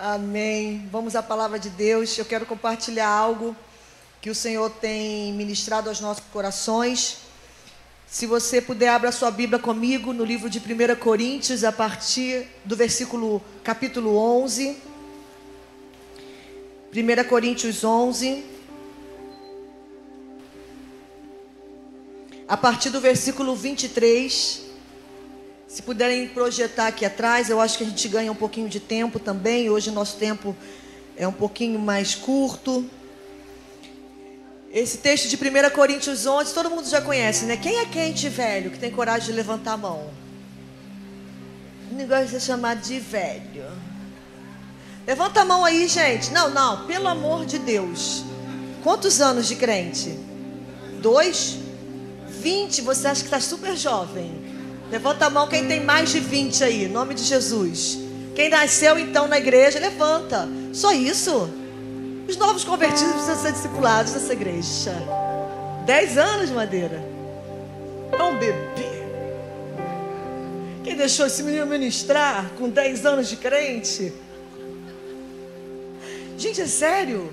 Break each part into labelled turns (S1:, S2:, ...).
S1: Amém. Vamos à palavra de Deus. Eu quero compartilhar algo que o Senhor tem ministrado aos nossos corações. Se você puder, abra sua Bíblia comigo no livro de 1 Coríntios, a partir do capítulo 11. 1 Coríntios 11. A partir do versículo 23. Se puderem projetar aqui atrás, eu acho que a gente ganha um pouquinho de tempo também. Hoje nosso tempo é um pouquinho mais curto. Esse texto de 1 Coríntios 11, todo mundo já conhece, né? Quem é quente velho, que tem coragem de levantar a mão? O negócio é chamado de velho. Levanta a mão aí, gente. Não, pelo amor de Deus. Quantos anos de crente? 2? 20? Você acha que está super jovem? Levanta a mão quem tem mais de 20 aí, em nome de Jesus. Quem nasceu então na igreja, levanta. Só isso. Os novos convertidos precisam ser discipulados nessa igreja. 10 anos, Madeira. É um bebê. Quem deixou esse menino ministrar com 10 anos de crente? Gente, é sério?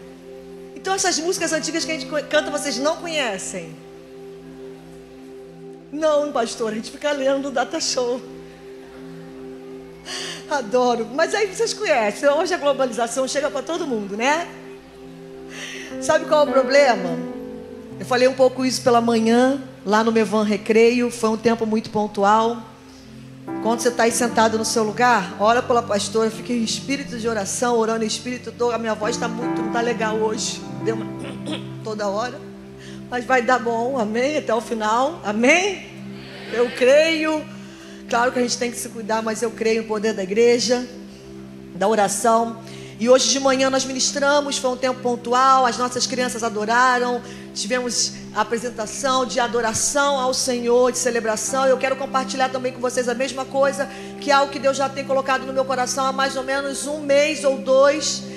S1: Então essas músicas antigas que a gente canta, vocês não conhecem? Não, pastor, a gente fica lendo no Data Show. Adoro. Mas aí vocês conhecem. Hoje a globalização chega para todo mundo, né? Sabe qual é o problema? Eu falei um pouco isso pela manhã, lá no Mevan Recreio. Foi um tempo muito pontual. Quando você está aí sentado no seu lugar, ora pela pastora, fica em espírito de oração, orando em espírito. A minha voz está muito, não está legal hoje. Deu uma toda hora. Mas vai dar bom, amém? Até o final, amém? Eu creio. Claro que a gente tem que se cuidar, mas eu creio no poder da igreja, da oração. E hoje de manhã nós ministramos, foi um tempo pontual, as nossas crianças adoraram. Tivemos a apresentação de adoração ao Senhor, de celebração. Eu quero compartilhar também com vocês a mesma coisa, que é algo que Deus já tem colocado no meu coração há mais ou menos 1 mês ou 2.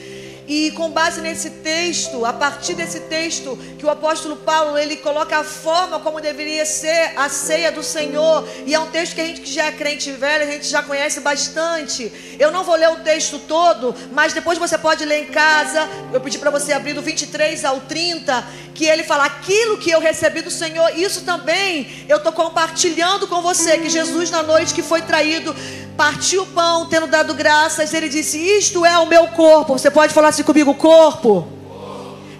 S1: E com base nesse texto, a partir desse texto, que o apóstolo Paulo, ele coloca a forma como deveria ser a ceia do Senhor. E é um texto que a gente que já é crente velho, a gente já conhece bastante. Eu não vou ler o texto todo, mas depois você pode ler em casa. Eu pedi para você abrir do 23 ao 30, que ele fala, aquilo que eu recebi do Senhor, isso também eu estou compartilhando com você, que Jesus na noite que foi traído, partiu o pão, tendo dado graças, ele disse, isto é o meu corpo. Você pode falar assim comigo, corpo,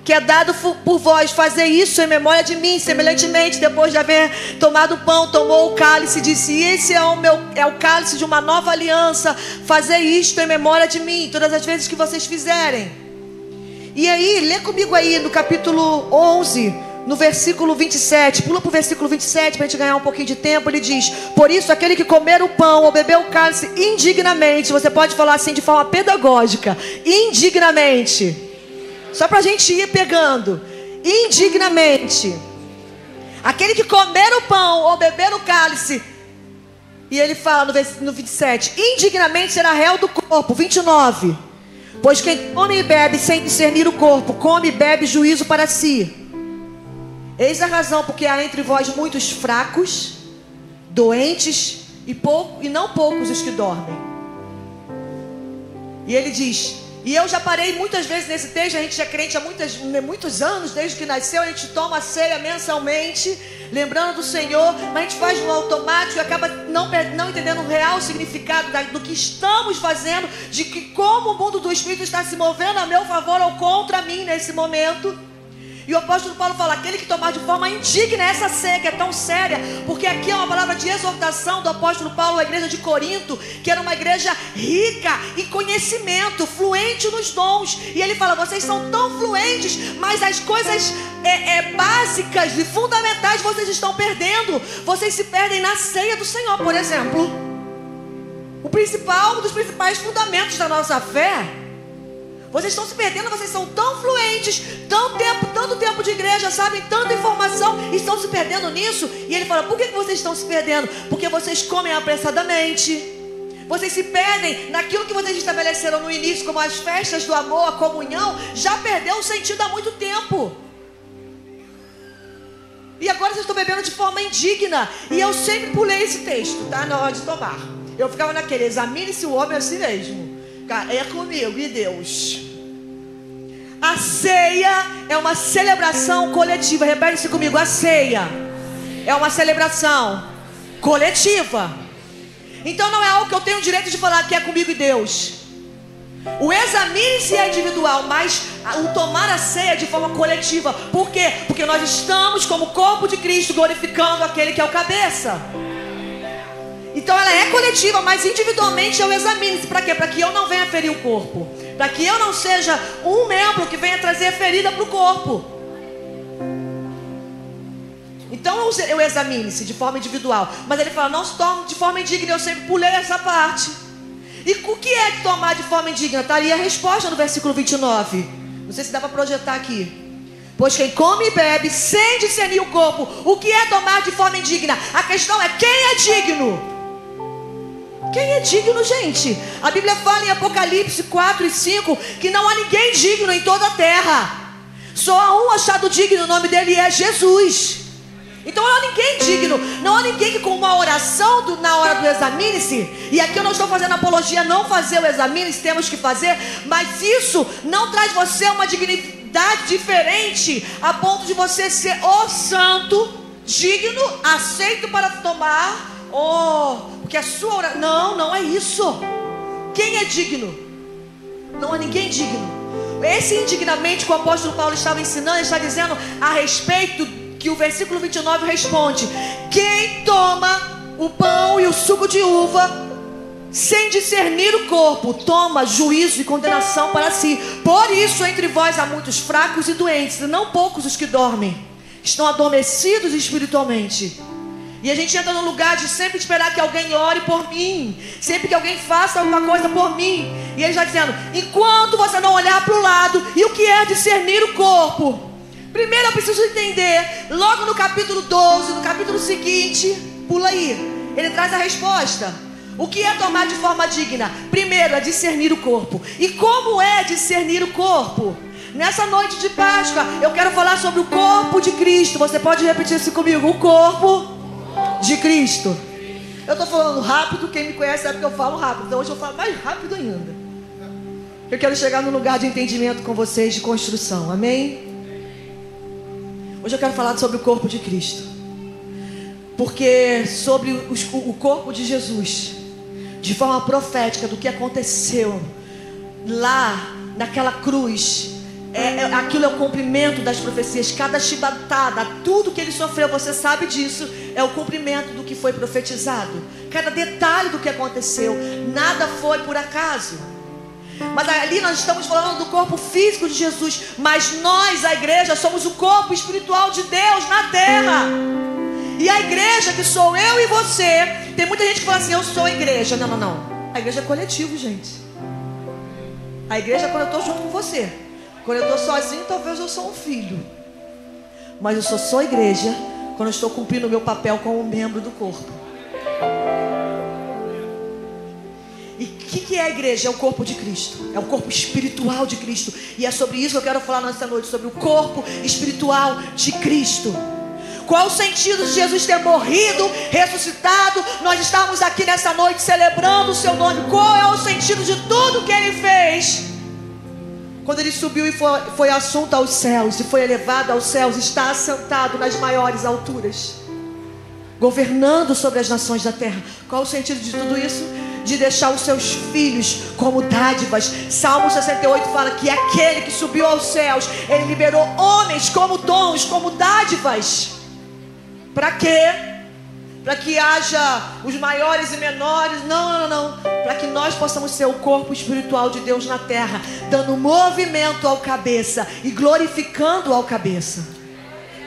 S1: que é dado por vós, fazer isso em memória de mim. Semelhantemente, depois de haver tomado o pão, tomou o cálice e disse, esse é o cálice de uma nova aliança, fazer isto em memória de mim, todas as vezes que vocês fizerem. E aí, lê comigo aí no capítulo 11, no versículo 27, pula para o versículo 27 para a gente ganhar um pouquinho de tempo. Ele diz, por isso aquele que comer o pão ou beber o cálice indignamente, você pode falar assim de forma pedagógica, indignamente, só para a gente ir pegando, indignamente, aquele que comer o pão ou beber o cálice, e ele fala no 27, indignamente será réu do corpo. 29, pois quem come e bebe sem discernir o corpo, come e bebe juízo para si. Eis a razão porque há entre vós muitos fracos, doentes e não poucos os que dormem. E ele diz, e eu já parei muitas vezes nesse texto, a gente é crente há muitos anos, desde que nasceu, a gente toma a ceia mensalmente, lembrando do Senhor, mas a gente faz no automático e acaba não entendendo o real significado do que estamos fazendo, de que como o mundo do Espírito está se movendo a meu favor ou contra mim nesse momento. E o apóstolo Paulo fala, aquele que tomar de forma indigna essa ceia, que é tão séria, porque aqui é uma palavra de exortação do apóstolo Paulo à igreja de Corinto, que era uma igreja rica em conhecimento, fluente nos dons. E ele fala, vocês são tão fluentes, mas as coisas básicas e fundamentais vocês estão perdendo. Vocês se perdem na ceia do Senhor, por exemplo. Um dos principais fundamentos da nossa fé. Vocês estão se perdendo, vocês são tão fluentes, tanto tempo de igreja, sabem tanta informação, e estão se perdendo nisso. E ele fala, por que vocês estão se perdendo? Porque vocês comem apressadamente. Vocês se perdem naquilo que vocês estabeleceram no início, como as festas do amor, a comunhão, já perdeu o sentido há muito tempo. E agora vocês estão bebendo de forma indigna. E eu sempre pulei esse texto, tá? Na hora de tomar. Eu ficava naquele, examine-se o homem a si mesmo. É comigo e Deus. A ceia é uma celebração coletiva. Repete-se comigo. A ceia é uma celebração coletiva. Então não é algo que eu tenho o direito de falar que é comigo e Deus. O examine-se é individual, mas o tomar a ceia é de forma coletiva. Por quê? Porque nós estamos como corpo de Cristo glorificando aquele que é o cabeça. Então ela é coletiva, mas individualmente eu examine-se. Para quê? Para que eu não venha ferir o corpo, para que eu não seja um membro que venha trazer ferida para o corpo. Então eu examine-se de forma individual. Mas ele fala, não se tome de forma indigna. Eu sempre pulei essa parte. E o que é que tomar de forma indigna? Está ali a resposta no versículo 29. Não sei se dá para projetar aqui. Pois quem come e bebe sem discernir o corpo, o que é tomar de forma indigna? A questão é quem é digno. Quem é digno, gente? A Bíblia fala em Apocalipse 4 e 5 que não há ninguém digno em toda a terra. Só há um achado digno, o nome dele é Jesus. Então não há ninguém digno. Não há ninguém que com uma oração na hora do examine-se. E aqui eu não estou fazendo apologia, não fazer o examine-se, temos que fazer. Mas isso não traz você uma dignidade diferente a ponto de você ser o santo, digno, aceito para tomar. Porque a sua oração... Não é isso. Quem é digno? Não há ninguém digno. Esse indignamente que o apóstolo Paulo estava ensinando, ele está dizendo a respeito que o versículo 29 responde: quem toma o pão e o suco de uva sem discernir o corpo, toma juízo e condenação para si. Por isso entre vós há muitos fracos e doentes, e não poucos os que dormem, estão adormecidos espiritualmente. E a gente entra no lugar de sempre esperar que alguém ore por mim, sempre que alguém faça alguma coisa por mim. E ele está dizendo, enquanto você não olhar para o lado, e o que é discernir o corpo? Primeiro eu preciso entender, logo no capítulo 12, no capítulo seguinte, pula aí, ele traz a resposta. O que é tomar de forma digna? Primeiro é discernir o corpo. E como é discernir o corpo? Nessa noite de Páscoa, eu quero falar sobre o corpo de Cristo. Você pode repetir isso comigo? O corpo de Cristo. Eu estou falando rápido, quem me conhece sabe que eu falo rápido. Então hoje eu falo mais rápido ainda. Eu quero chegar num lugar de entendimento com vocês, de construção, amém? Hoje eu quero falar sobre o corpo de Cristo, porque sobre o corpo de Jesus, de forma profética, do que aconteceu lá naquela cruz, aquilo é o cumprimento das profecias. Cada chibatada, tudo que ele sofreu, você sabe disso, é o cumprimento do que foi profetizado. Cada detalhe do que aconteceu, nada foi por acaso. Mas ali nós estamos falando do corpo físico de Jesus, mas nós, a igreja, somos o corpo espiritual de Deus na terra. E a igreja, que sou eu e você, tem muita gente que fala assim, eu sou a igreja. Não. A igreja é coletivo, gente. A igreja é quando eu estou junto com você. Quando eu estou sozinho, talvez eu sou um filho. Mas eu sou só igreja quando eu estou cumprindo o meu papel como membro do corpo. E o que é a igreja? É o corpo de Cristo. É o corpo espiritual de Cristo. E é sobre isso que eu quero falar nessa noite, sobre o corpo espiritual de Cristo. Qual o sentido de Jesus ter morrido, ressuscitado, nós estamos aqui nessa noite celebrando o seu nome? Qual é o sentido de tudo que ele fez? Quando ele subiu e foi assunto aos céus, e foi elevado aos céus, está assentado nas maiores alturas, governando sobre as nações da terra. Qual o sentido de tudo isso? De deixar os seus filhos como dádivas. Salmo 68 fala que aquele que subiu aos céus, ele liberou homens como dons, como dádivas. Para quê? Para que haja os maiores e menores? Não. Para que nós possamos ser o corpo espiritual de Deus na terra, dando movimento ao cabeça e glorificando ao cabeça.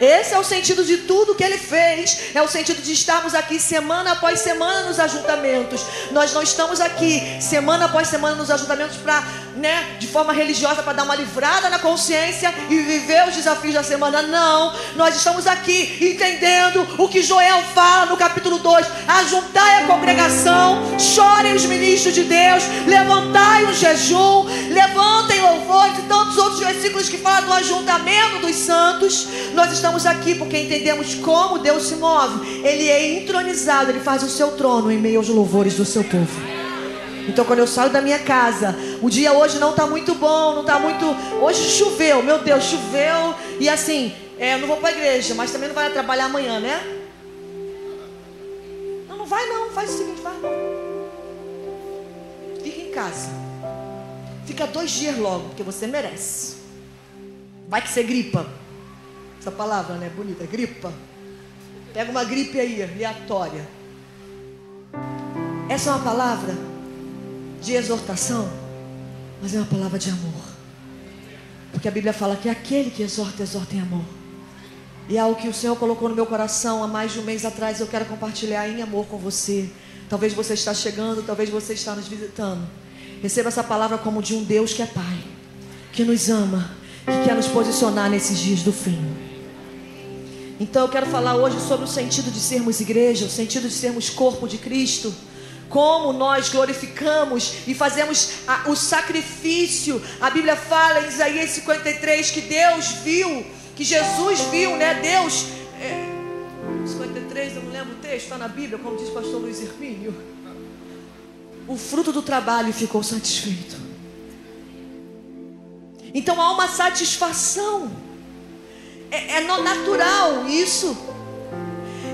S1: Esse é o sentido de tudo que ele fez. É o sentido de estarmos aqui semana após semana nos ajuntamentos. Nós não estamos aqui semana após semana nos ajuntamentos para, de forma religiosa, para dar uma livrada na consciência e viver os desafios da semana. Não, nós estamos aqui entendendo o que Joel fala no capítulo 2. Ajuntai a congregação, chorem os ministros de Deus, levantai um jejum, levantem louvores e tantos outros versículos que falam do ajuntamento dos santos. Nós estamos aqui porque entendemos como Deus se move. Ele é entronizado, ele faz o seu trono em meio aos louvores do seu povo. Então quando eu saio da minha casa, o dia hoje não está muito bom, não está muito... Hoje choveu, meu Deus, choveu. E assim, eu não vou para a igreja, mas também não vai trabalhar amanhã, né? Não vai não, faz o seguinte, vai não. Fica em casa. Fica 2 dias logo, porque você merece. Vai que você gripa. Essa palavra, né, bonita, gripa. Pega uma gripe aí, aleatória. Essa é uma palavra de exortação, mas é uma palavra de amor. Porque a Bíblia fala que aquele que exorta, exorta em amor. E é algo que o Senhor colocou no meu coração há mais de um mês atrás. Eu quero compartilhar em amor com você. Talvez você está chegando, talvez você está nos visitando. Receba essa palavra como de um Deus que é Pai, que nos ama, que quer nos posicionar nesses dias do fim. Então eu quero falar hoje sobre o sentido de sermos igreja, o sentido de sermos corpo de Cristo. Como nós glorificamos e fazemos o sacrifício. A Bíblia fala em Isaías 53 que Deus viu, que Jesus viu, né? Deus, 53, eu não lembro o texto, está na Bíblia, como diz o pastor Luiz Hermínio. O fruto do trabalho ficou satisfeito. Então há uma satisfação. É natural isso.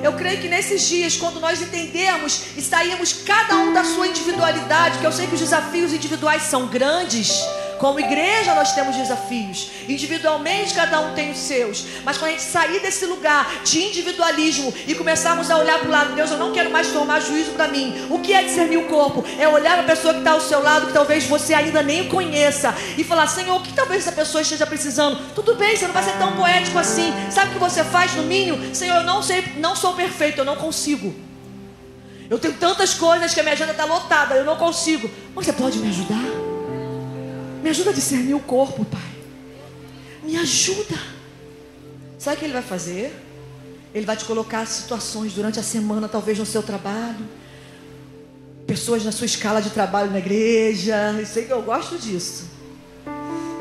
S1: Eu creio que nesses dias, quando nós entendemos e saímos cada um da sua individualidade, que eu sei que os desafios individuais são grandes. Como igreja nós temos desafios. Individualmente cada um tem os seus. Mas quando a gente sair desse lugar de individualismo e começarmos a olhar para o lado, Deus, eu não quero mais tomar juízo para mim. O que é discernir o corpo? É olhar para a pessoa que está ao seu lado, que talvez você ainda nem conheça, e falar, Senhor, o que talvez essa pessoa esteja precisando? Tudo bem, você não vai ser tão poético assim. Sabe o que você faz no mínimo? Senhor, eu não sei, não sou perfeito, eu não consigo. Eu tenho tantas coisas que a minha agenda está lotada, eu não consigo. Mas você pode me ajudar? Me ajuda a discernir o corpo, Pai. Me ajuda. Sabe o que Ele vai fazer? Ele vai te colocar situações durante a semana, talvez no seu trabalho. Pessoas na sua escala de trabalho na igreja. Eu sei que eu gosto disso.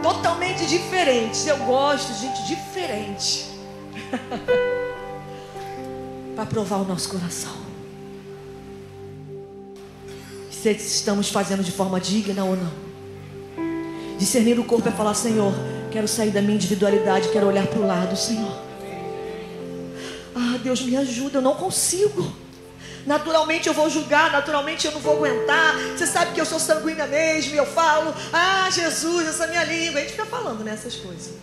S1: Totalmente diferentes. Eu gosto de gente diferente. Para provar o nosso coração. Se estamos fazendo de forma digna ou não. Discernir o corpo é falar, Senhor, quero sair da minha individualidade, quero olhar para o lado, Senhor. Ah, Deus, me ajuda, eu não consigo. Naturalmente eu vou julgar, naturalmente eu não vou aguentar. Você sabe que eu sou sanguínea mesmo, e eu falo, ah, Jesus, essa minha língua. A gente fica falando nessas coisas.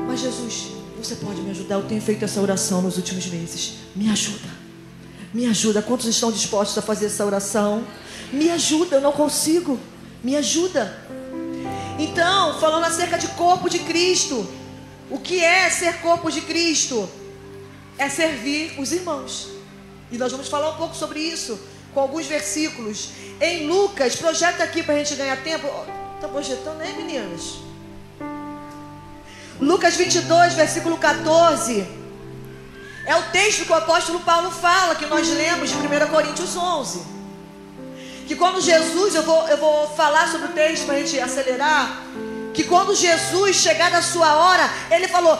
S1: Mas Jesus, você pode me ajudar? Eu tenho feito essa oração nos últimos meses. Me ajuda, me ajuda. Quantos estão dispostos a fazer essa oração? Me ajuda, eu não consigo. Me ajuda. Então, falando acerca de corpo de Cristo, o que é ser corpo de Cristo? É servir os irmãos. E nós vamos falar um pouco sobre isso, com alguns versículos. Em Lucas, projeta aqui para a gente ganhar tempo. Está projetando aí, meninas? Lucas 22, versículo 14. É o texto que o apóstolo Paulo fala, que nós lemos de 1 Coríntios 11. Que quando Jesus, eu vou falar sobre o texto para a gente acelerar. Que quando Jesus chegar na sua hora, Ele falou,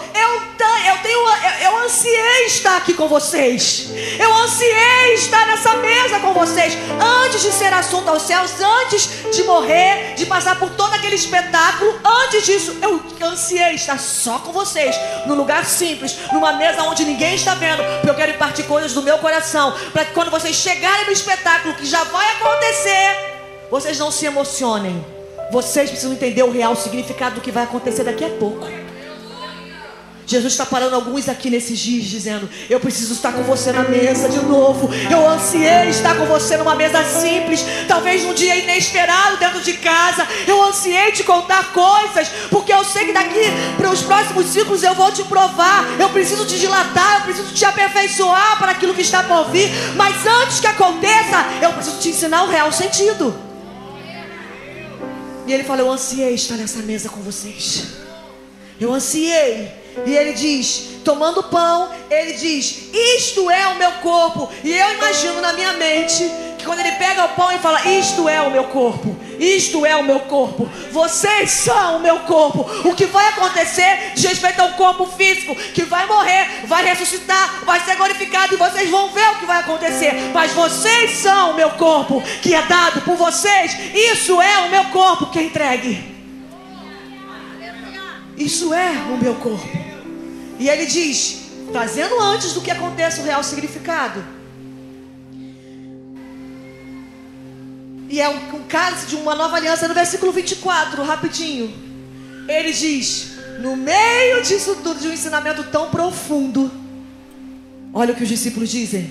S1: eu ansiei estar aqui com vocês. Eu ansiei estar nessa mesa com vocês. Antes de ser assunto aos céus, antes de morrer, de passar por todo aquele espetáculo, antes disso, eu ansiei estar só com vocês, num lugar simples, numa mesa onde ninguém está vendo, porque eu quero impartir coisas do meu coração, para que quando vocês chegarem no espetáculo que já vai acontecer, vocês não se emocionem. Vocês precisam entender o real significado do que vai acontecer daqui a pouco. Jesus está parando alguns aqui nesses dias, dizendo, eu preciso estar com você na mesa de novo. Eu ansiei estar com você numa mesa simples, talvez num dia inesperado dentro de casa. Eu ansiei te contar coisas, porque eu sei que daqui para os próximos ciclos eu vou te provar. Eu preciso te dilatar, eu preciso te aperfeiçoar para aquilo que está por vir. Mas antes que aconteça, eu preciso te ensinar o real sentido. E Ele fala, eu ansiei estar nessa mesa com vocês. Eu ansiei. E Ele diz, tomando o pão, Ele diz, isto é o meu corpo. E eu imagino na minha mente que quando Ele pega o pão e fala, isto é o meu corpo, isto é o meu corpo, vocês são o meu corpo. O que vai acontecer diz respeito ao corpo físico, que vai morrer, vai ressuscitar, vai ser glorificado, e vocês vão ver o que vai acontecer. Mas vocês são o meu corpo, que é dado por vocês. Isso é o meu corpo que é entregue. Isso é o meu corpo. E ele diz, trazendo antes do que aconteça o real significado. E é um cálice de uma nova aliança. No versículo 24, rapidinho, ele diz, no meio disso tudo, de um ensinamento tão profundo, olha o que os discípulos dizem.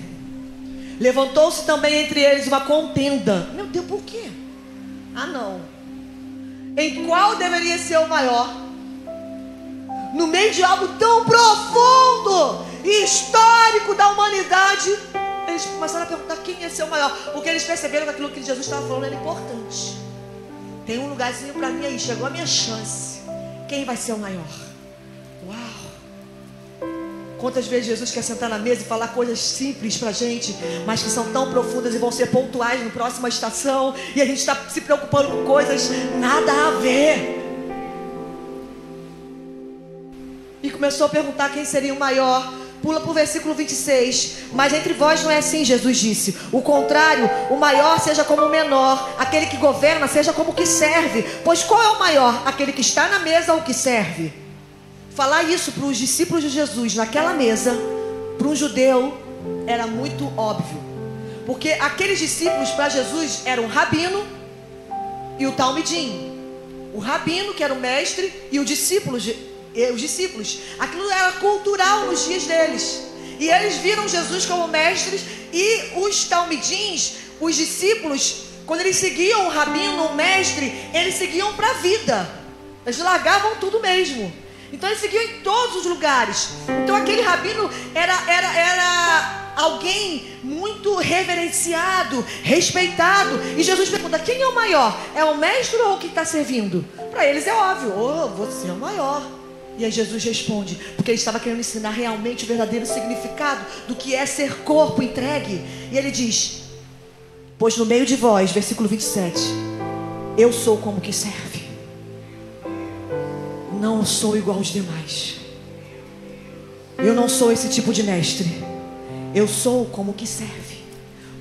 S1: Levantou-se também entre eles uma contenda. Meu Deus, por quê? Ah, não. Em qual deveria ser o maior? No meio de algo tão profundo e histórico da humanidade, eles começaram a perguntar quem ia ser o maior, porque eles perceberam que aquilo que Jesus estava falando era importante. Tem um lugarzinho para mim aí, chegou a minha chance. Quem vai ser o maior? Uau! Quantas vezes Jesus quer sentar na mesa e falar coisas simples para a gente, mas que são tão profundas e vão ser pontuais na próxima estação, e a gente está se preocupando com coisas nada a ver. E começou a perguntar quem seria o maior. Pula para o versículo 26. Mas entre vós não é assim, Jesus disse. O contrário, o maior seja como o menor, aquele que governa seja como o que serve. Pois qual é o maior? Aquele que está na mesa ou o que serve? Falar isso para os discípulos de Jesus naquela mesa, para um judeu, era muito óbvio. Porque aqueles discípulos para Jesus eram o rabino e o talmidim. O rabino, que era o mestre, e os discípulos. Aquilo era cultural nos dias deles. E eles viram Jesus como mestres. E os talmidins, os discípulos, quando eles seguiam o rabino, o mestre, eles seguiam para a vida. Eles largavam tudo mesmo. Então eles seguiam em todos os lugares. Então aquele rabino era alguém muito reverenciado, respeitado. E Jesus pergunta, quem é o maior? É o mestre ou o que está servindo? Para eles é óbvio, você é o maior. E aí Jesus responde, porque ele estava querendo ensinar realmente o verdadeiro significado do que é ser corpo entregue. E ele diz, pois no meio de vós, versículo 27, eu sou como que serve. Não sou igual aos demais. Eu não sou esse tipo de mestre. Eu sou como que serve,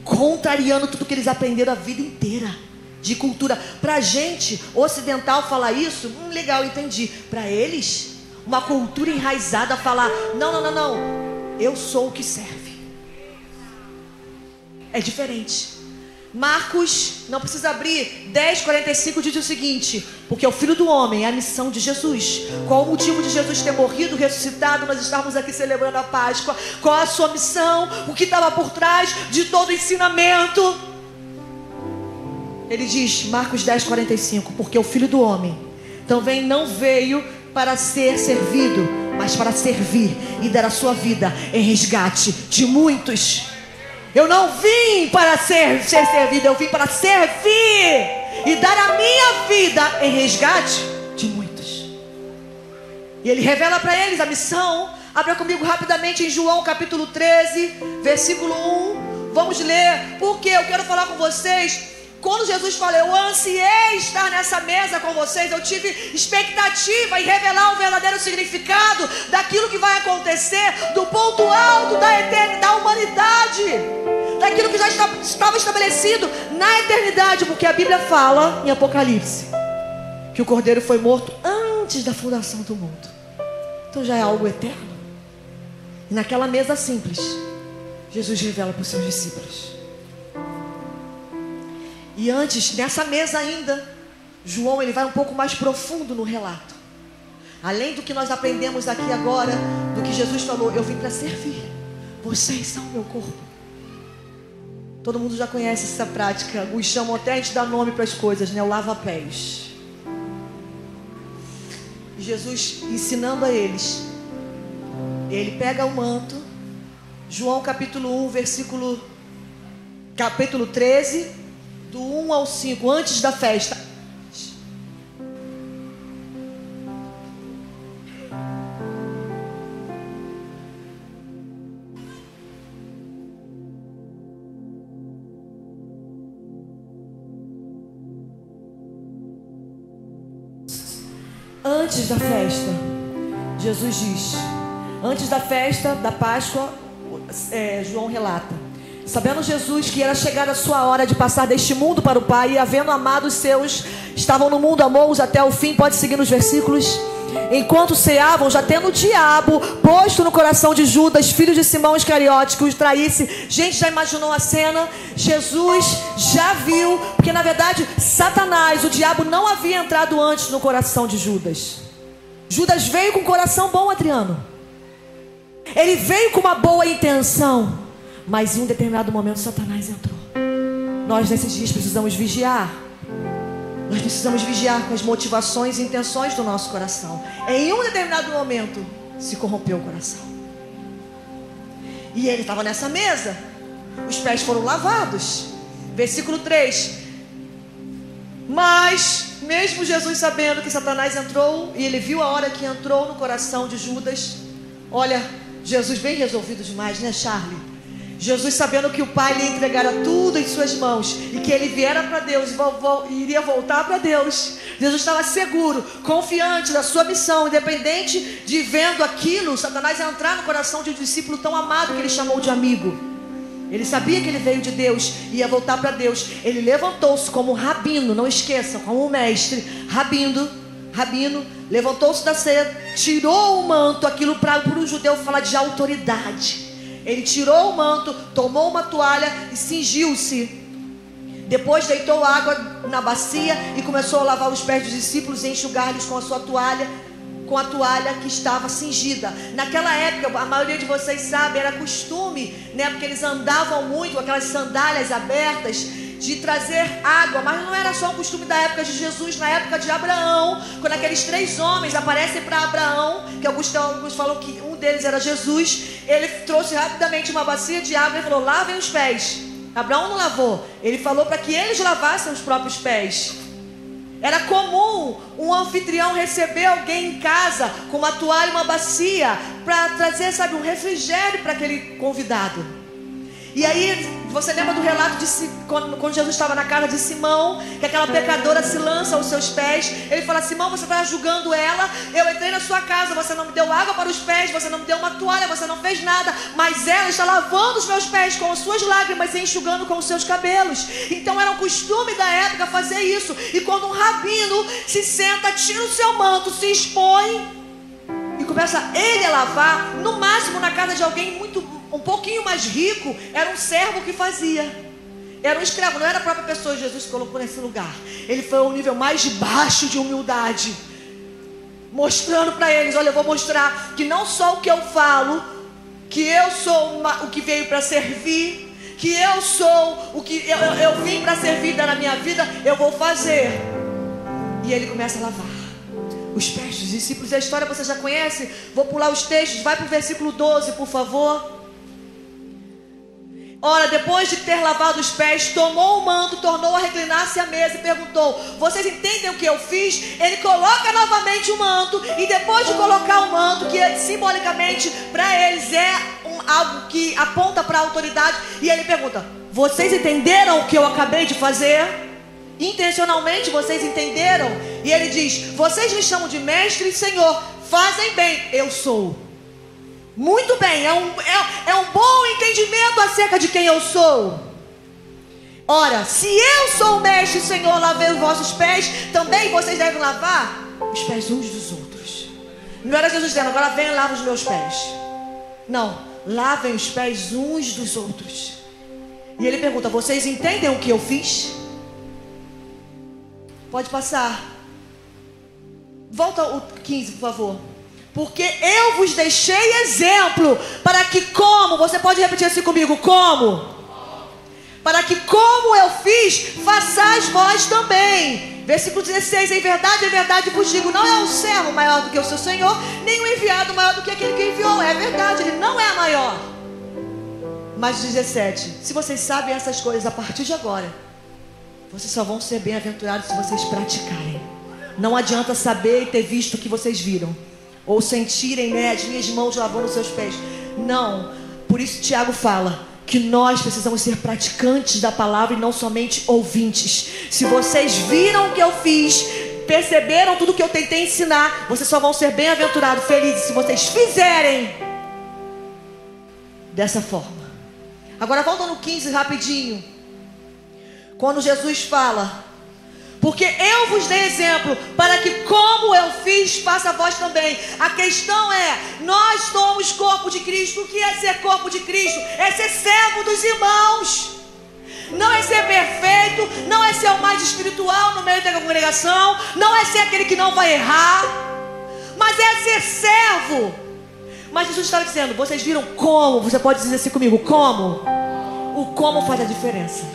S1: contrariando tudo que eles aprenderam a vida inteira de cultura. Para a gente ocidental falar isso, legal, entendi. Para eles, uma cultura enraizada falar, não, eu sou o que serve. É diferente. Marcos, não precisa abrir, 10:45 diz o seguinte, porque o Filho do Homem é a missão de Jesus. Qual o motivo de Jesus ter morrido, ressuscitado, nós estamos aqui celebrando a Páscoa? Qual a sua missão? O que estava por trás de todo o ensinamento? Ele diz, Marcos 10:45, porque o Filho do Homem também não veio para ser servido, mas para servir e dar a sua vida em resgate de muitos. Eu não vim para ser servido, eu vim para servir e dar a minha vida em resgate de muitos. E ele revela para eles a missão. Abra comigo rapidamente em João capítulo 13, versículo 1. Vamos ler, porque eu quero falar com vocês. Quando Jesus fala, eu ansiei estar nessa mesa com vocês, eu tive expectativa em revelar o verdadeiro significado daquilo que vai acontecer, do ponto alto da humanidade, daquilo que já estava estabelecido na eternidade, porque a Bíblia fala em Apocalipse que o Cordeiro foi morto antes da fundação do mundo. Então já é algo eterno. E naquela mesa simples, Jesus revela para os seus discípulos. E antes, nessa mesa ainda, João ele vai um pouco mais profundo no relato. Além do que nós aprendemos aqui agora, do que Jesus falou, eu vim para servir. Vocês são o meu corpo. Todo mundo já conhece essa prática. Os chamam até, a gente dá nome para as coisas, né? O lava-pés. E Jesus ensinando a eles, ele pega o manto. João capítulo 1, capítulo 13, do 1 ao 5, antes da festa. Antes da festa, Jesus diz, antes da festa da Páscoa, João relata: sabendo Jesus que era chegada a sua hora de passar deste mundo para o Pai, e havendo amado os seus, estavam no mundo, amou-os até o fim. Pode seguir nos versículos. Enquanto ceavam, já tendo o diabo posto no coração de Judas, filho de Simão Iscariote, que os traísse. Gente, já imaginou a cena? Jesus já viu, porque na verdade Satanás, o diabo, não havia entrado antes no coração de Judas. Judas veio com um coração bom, Adriano. Ele veio com uma boa intenção, mas em um determinado momento Satanás entrou. Nós nesses dias precisamos vigiar. Nós precisamos vigiar com as motivações e intenções do nosso coração. Em um determinado momento se corrompeu o coração. E ele estava nessa mesa. Os pés foram lavados. Versículo 3. Mas, mesmo Jesus sabendo que Satanás entrou, e ele viu a hora que entrou no coração de Judas. Olha, Jesus bem resolvido demais, né, Charlie? Jesus, sabendo que o Pai lhe entregara tudo em suas mãos, e que ele viera para Deus e iria voltar para Deus, Jesus estava seguro, confiante da sua missão, independente de vendo aquilo, Satanás entrar no coração de um discípulo tão amado que ele chamou de amigo. Ele sabia que ele veio de Deus e ia voltar para Deus. Ele levantou-se como um rabino, não esqueçam, como um mestre, rabino, levantou-se da ceia, tirou o manto, aquilo para o judeu falar de autoridade. Ele tirou o manto, tomou uma toalha e cingiu-se. Depois deitou água na bacia e começou a lavar os pés dos discípulos e enxugar-lhes com a sua toalha, com a toalha que estava cingida. Naquela época, a maioria de vocês sabe, era costume, né, porque eles andavam muito com aquelas sandálias abertas, de trazer água. Mas não era só um costume da época de Jesus. Na época de Abraão, quando aqueles 3 homens aparecem para Abraão, que alguns falam que um deles era Jesus, ele trouxe rapidamente uma bacia de água e falou: lavem os pés. Abraão não lavou, ele falou para que eles lavassem os próprios pés. Era comum um anfitrião receber alguém em casa com uma toalha e uma bacia para trazer, sabe, um refrigério para aquele convidado. E aí, você lembra do relato de quando Jesus estava na casa de Simão, que aquela pecadora se lança aos seus pés. Ele fala: Simão, você está julgando ela. Eu entrei na sua casa, você não me deu água para os pés, você não me deu uma toalha, você não fez nada, mas ela está lavando os meus pés com as suas lágrimas e enxugando com os seus cabelos. Então era um costume da época fazer isso. E quando um rabino se senta, tira o seu manto, se expõe e começa ele a lavar, no máximo na casa de alguém um pouquinho mais rico, era um servo que fazia. Era um escravo, não era a própria pessoa. Jesus se colocou nesse lugar. Ele foi ao nível mais baixo de humildade, mostrando para eles: olha, eu vou mostrar que não só o que eu falo, que eu sou o que veio para servir, que eu sou o que eu vim para servir na minha vida, eu vou fazer. E ele começa a lavar os pés dos discípulos. A história você já conhece. Vou pular os textos, vai para o versículo 12, por favor. Ora, depois de ter lavado os pés, tomou o manto, tornou a reclinar-se à mesa e perguntou: vocês entendem o que eu fiz? Ele coloca novamente o manto, e depois de colocar o manto, que simbolicamente para eles é algo que aponta para a autoridade, e ele pergunta: vocês entenderam o que eu acabei de fazer? Intencionalmente vocês entenderam? E ele diz: vocês me chamam de mestre e senhor, fazem bem, eu sou. Muito bem, é um bom entendimento acerca de quem eu sou. Ora, se eu sou o mestre e Senhor, lavei os vossos pés, também vocês devem lavar os pés uns dos outros. Não era Jesus dizendo: agora venham e lavem os meus pés. Não, lavem os pés uns dos outros. E ele pergunta: vocês entendem o que eu fiz? Pode passar. Volta o 15, por favor. Porque eu vos deixei exemplo, para que como, você pode repetir assim comigo, como? Para que como eu fiz, façais vós também. Versículo 16, em verdade vos digo, não é um servo maior do que o seu Senhor, nem um enviado maior do que aquele que enviou. É verdade, ele não é a maior. Mas 17, se vocês sabem essas coisas a partir de agora, vocês só vão ser bem-aventurados se vocês praticarem. Não adianta saber e ter visto o que vocês viram, ou sentirem, né, as minhas mãos lavando os seus pés. Não, por isso Tiago fala que nós precisamos ser praticantes da palavra e não somente ouvintes. Se vocês viram o que eu fiz, perceberam tudo que eu tentei ensinar. Vocês só vão ser bem-aventurados, felizes, se vocês fizerem dessa forma. Agora volta no 15 rapidinho. Quando Jesus fala: porque eu vos dei exemplo, para que como eu fiz, faça vós também. A questão é, nós somos corpo de Cristo. O que é ser corpo de Cristo? É ser servo dos irmãos. Não é ser perfeito, não é ser o mais espiritual no meio da congregação, não é ser aquele que não vai errar, mas é ser servo. Mas Jesus estava dizendo, vocês viram como? Você pode dizer assim comigo, como? O como faz a diferença.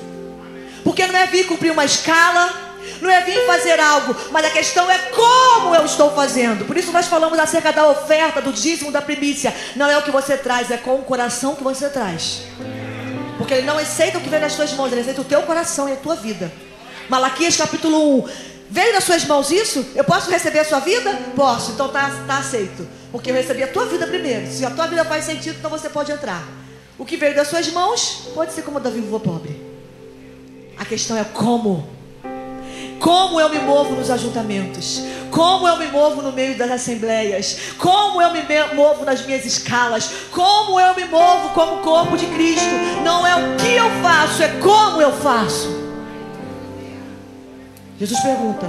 S1: Porque não é vir cumprir uma escala, não é vir fazer algo, mas a questão é como eu estou fazendo. Por isso nós falamos acerca da oferta, do dízimo, da primícia. Não é o que você traz, é com o coração que você traz. Porque Ele não aceita o que vem das suas mãos, Ele aceita o teu coração e a tua vida. Malaquias capítulo 1. Veio das suas mãos isso? Eu posso receber a sua vida? Posso, então tá aceito. Porque eu recebi a tua vida primeiro. Se a tua vida faz sentido, então você pode entrar. O que veio das suas mãos pode ser como a da viúva pobre. A questão é como. Como eu me movo nos ajuntamentos, como eu me movo no meio das assembleias, como eu me movo nas minhas escalas, como eu me movo como corpo de Cristo. Não é o que eu faço, é como eu faço. Jesus pergunta,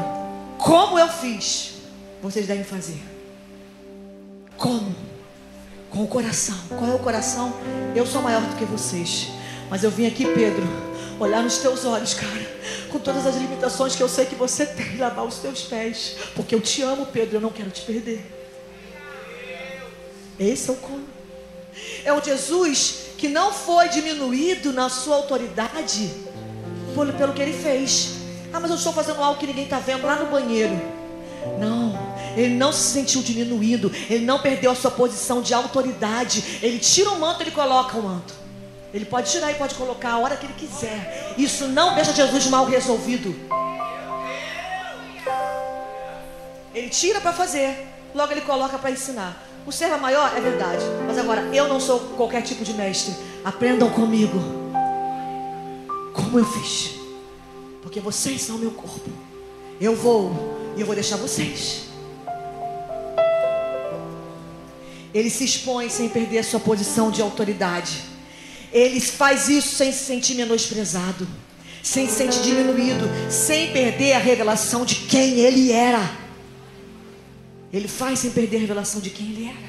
S1: como eu fiz, vocês devem fazer. Como? Com o coração. Qual é o coração? Eu sou maior do que vocês, mas eu vim aqui, Pedro, olhar nos teus olhos, cara, com todas as limitações que eu sei que você tem, lavar os teus pés, porque eu te amo, Pedro, eu não quero te perder. Esse é o como. É um Jesus que não foi diminuído na sua autoridade pelo que Ele fez. Ah, mas eu estou fazendo algo que ninguém está vendo lá no banheiro. Não, Ele não se sentiu diminuído, Ele não perdeu a sua posição de autoridade. Ele tira o manto, Ele coloca o manto. Ele pode tirar e pode colocar a hora que Ele quiser. Isso não deixa Jesus mal resolvido. Ele tira para fazer, logo Ele coloca para ensinar. O servo maior é verdade, mas agora eu não sou qualquer tipo de mestre. Aprendam comigo como eu fiz, porque vocês são meu corpo. Eu vou e eu vou deixar vocês. Ele se expõe sem perder a sua posição de autoridade. Ele faz isso sem se sentir menosprezado, sem se sentir diminuído, sem perder a revelação de quem Ele era. Ele faz sem perder a revelação de quem Ele era.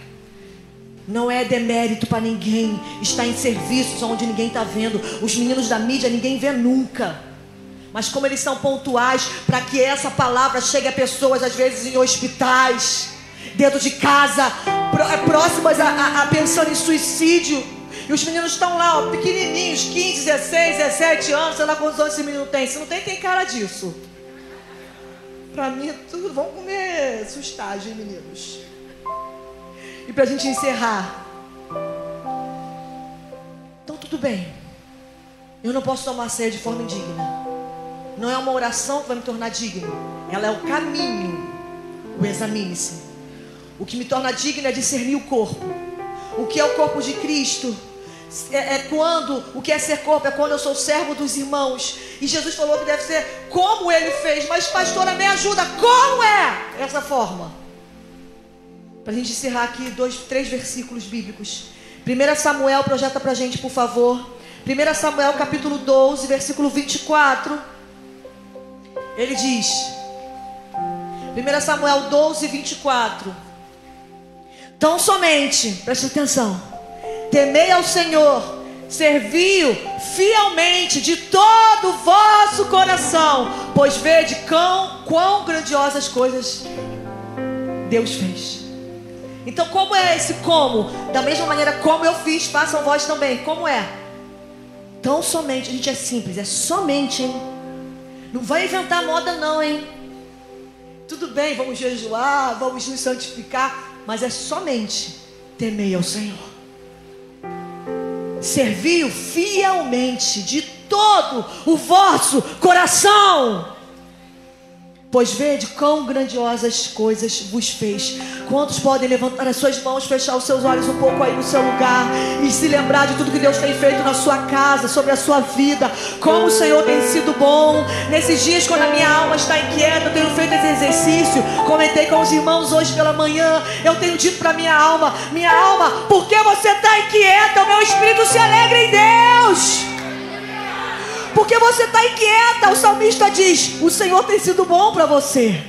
S1: Não é demérito para ninguém estar em serviços onde ninguém está vendo. Os meninos da mídia ninguém vê nunca. Mas como eles são pontuais para que essa palavra chegue a pessoas, às vezes em hospitais, dentro de casa, próximas a pensando em suicídio. E os meninos estão lá, ó, pequenininhos, 15, 16, 17 anos, sei lá quantos anos esse menino tem. Se não tem, tem cara disso. Pra mim, tudo, vamos comer sustagem, meninos. E pra gente encerrar. Então, tudo bem. Eu não posso tomar ceia de forma indigna. Não é uma oração que vai me tornar digno. Ela é o caminho. O examine-se. O que me torna digno é discernir o corpo. O que é o corpo de Cristo? O que é ser corpo? É quando eu sou servo dos irmãos. E Jesus falou que deve ser como Ele fez. Mas pastora, me ajuda, como é essa forma? Para a gente encerrar aqui 3 versículos bíblicos. 1 Samuel, projeta para a gente, por favor. 1 Samuel capítulo 12, versículo 24. Ele diz, 1 Samuel 12, 24: tão somente, preste atenção, temei ao Senhor, servi-o fielmente de todo o vosso coração, pois vede quão grandiosas coisas Deus fez. Então, como é esse como? Da mesma maneira como eu fiz, façam vós também. Como é? Tão somente, a gente é simples, é somente, hein? Não vai inventar moda não, hein? Tudo bem, vamos jejuar, vamos nos santificar, mas é somente temei ao Senhor. Servi-o fielmente de todo o vosso coração. Pois vede quão grandiosas coisas vos fez. Quantos podem levantar as suas mãos, fechar os seus olhos um pouco aí no seu lugar e se lembrar de tudo que Deus tem feito na sua casa, sobre a sua vida, como o Senhor tem sido bom. Nesses dias, quando a minha alma está inquieta, eu tenho feito esse exercício. Comentei com os irmãos hoje pela manhã. Eu tenho dito para minha alma, por que você está inquieta? O meu espírito se alegra em Deus. Porque você está inquieta. O salmista diz: o Senhor tem sido bom para você.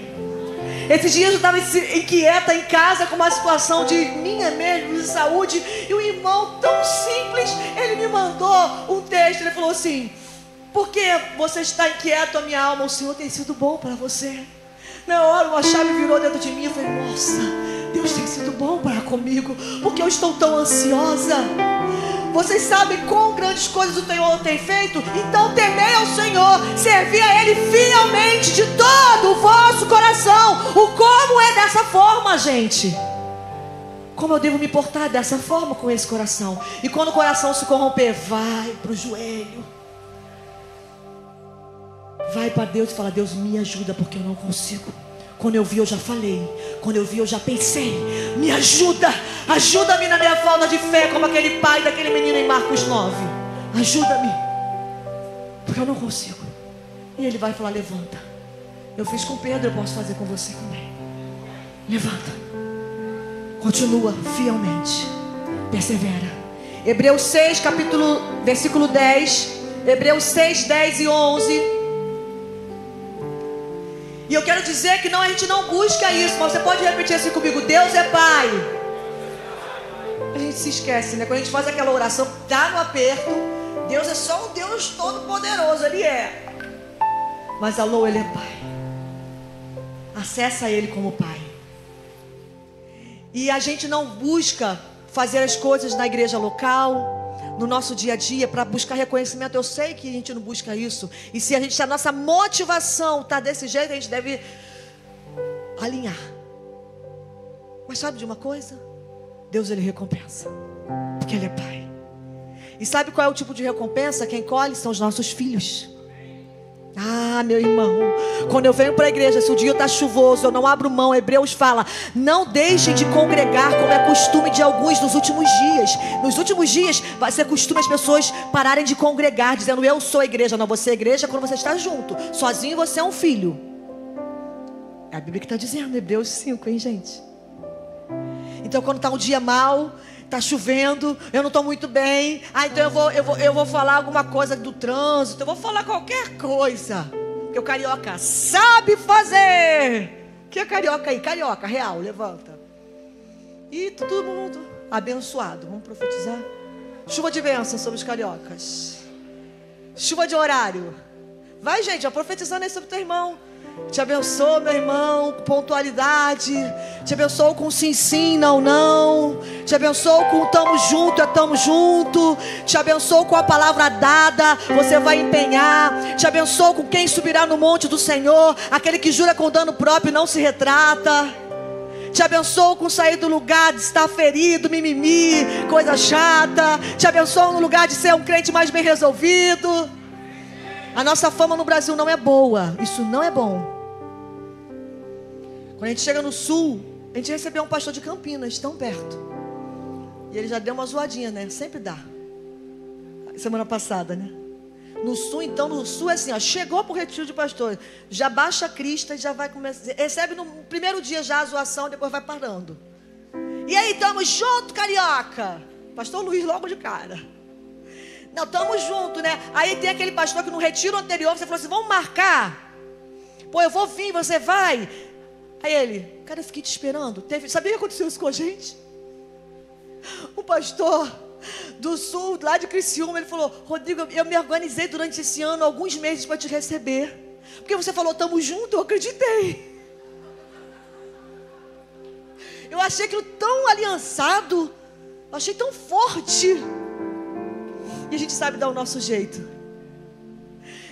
S1: Esses dias eu estava inquieta em casa com uma situação minha mesmo, de saúde. E um irmão tão simples, ele me mandou um texto. Ele falou assim: por que você está inquieto, a minha alma? O Senhor tem sido bom para você. Na hora uma chave virou dentro de mim. Eu falei: nossa, Deus tem sido bom para comigo. Porque eu estou tão ansiosa. Vocês sabem quão grandes coisas o Senhor tem feito? Então temei ao Senhor, servi a Ele fielmente de todo o vosso coração. O como é dessa forma, gente? Como eu devo me portar dessa forma com esse coração? E quando o coração se corromper, vai para o joelho. Vai para Deus e fala: Deus, me ajuda, porque eu não consigo. Quando eu vi, eu já falei. Quando eu vi, eu já pensei. Me ajuda. Ajuda-me na minha falta de fé, como aquele pai daquele menino em Marcos 9. Ajuda-me, porque eu não consigo. E ele vai falar: levanta. Eu fiz com Pedro, eu posso fazer com você também. Levanta. Continua fielmente. Persevera. Hebreus 6, versículo 10. Hebreus 6, 10 e 11. E eu quero dizer que a gente não busca isso, mas você pode repetir assim comigo: Deus é Pai. A gente se esquece, né? Quando a gente faz aquela oração, tá no aperto. Deus é só um Deus todo poderoso, Ele é. Mas alô, Ele é Pai. Acessa Ele como Pai. E a gente não busca fazer as coisas na igreja local, no nosso dia a dia, para buscar reconhecimento. Eu sei que a gente não busca isso. E se a nossa motivação está desse jeito, a gente deve alinhar. Mas sabe de uma coisa? Deus, Ele recompensa, porque Ele é Pai. E sabe qual é o tipo de recompensa? Quem colhe são os nossos filhos. Ah, meu irmão, quando eu venho para a igreja, se o dia está chuvoso, eu não abro mão. Hebreus fala: não deixem de congregar, como é costume de alguns nos últimos dias. Nos últimos dias vai ser costume as pessoas pararem de congregar, dizendo: eu sou a igreja. Não, você é igreja quando você está junto. Sozinho você é um filho. É a Bíblia que está dizendo, Hebreus 5, hein, gente? Então quando está um dia mau, está chovendo, eu não estou muito bem. Então eu vou falar alguma coisa do trânsito. Eu vou falar qualquer coisa. Porque o carioca sabe fazer. Que é carioca aí? Carioca, real, levanta. E todo mundo abençoado. Vamos profetizar? Chuva de bênção sobre os cariocas. Chuva de horário. Vai, gente, ó, profetizando aí sobre o teu irmão. Te abençoo, meu irmão, com pontualidade. Te abençoo com sim, sim, não, não. Te abençoo com tamo junto, é tamo junto. Te abençoo com a palavra dada, você vai empenhar. Te abençoo com quem subirá no monte do Senhor, aquele que jura com dano próprio e não se retrata. Te abençoo com sair do lugar de estar ferido, mimimi, coisa chata. Te abençoo no lugar de ser um crente mais bem resolvido. A nossa fama no Brasil não é boa. Isso não é bom. Quando a gente chega no sul, a gente recebeu um pastor de Campinas, tão perto. E ele já deu uma zoadinha, né? Sempre dá. Semana passada, né? No sul, então, no sul é assim, ó, chegou pro retiro de pastor, já baixa a crista e já vai começar. Recebe no primeiro dia já a zoação, depois vai parando. E aí, tamo junto, carioca. Pastor Luiz logo de cara. Não, tamo junto, né? Aí tem aquele pastor que no retiro anterior você falou assim: vamos marcar? Pô, eu vou vir, você vai? Aí ele: cara, eu fiquei te esperando. Sabia que aconteceu isso com a gente? O pastor do sul, lá de Criciúma, ele falou: Rodrigo, eu me organizei durante esse ano, alguns meses para te receber. Porque você falou tamo junto, eu acreditei. Eu achei aquilo tão aliançado, eu achei tão forte. E a gente sabe dar o nosso jeito.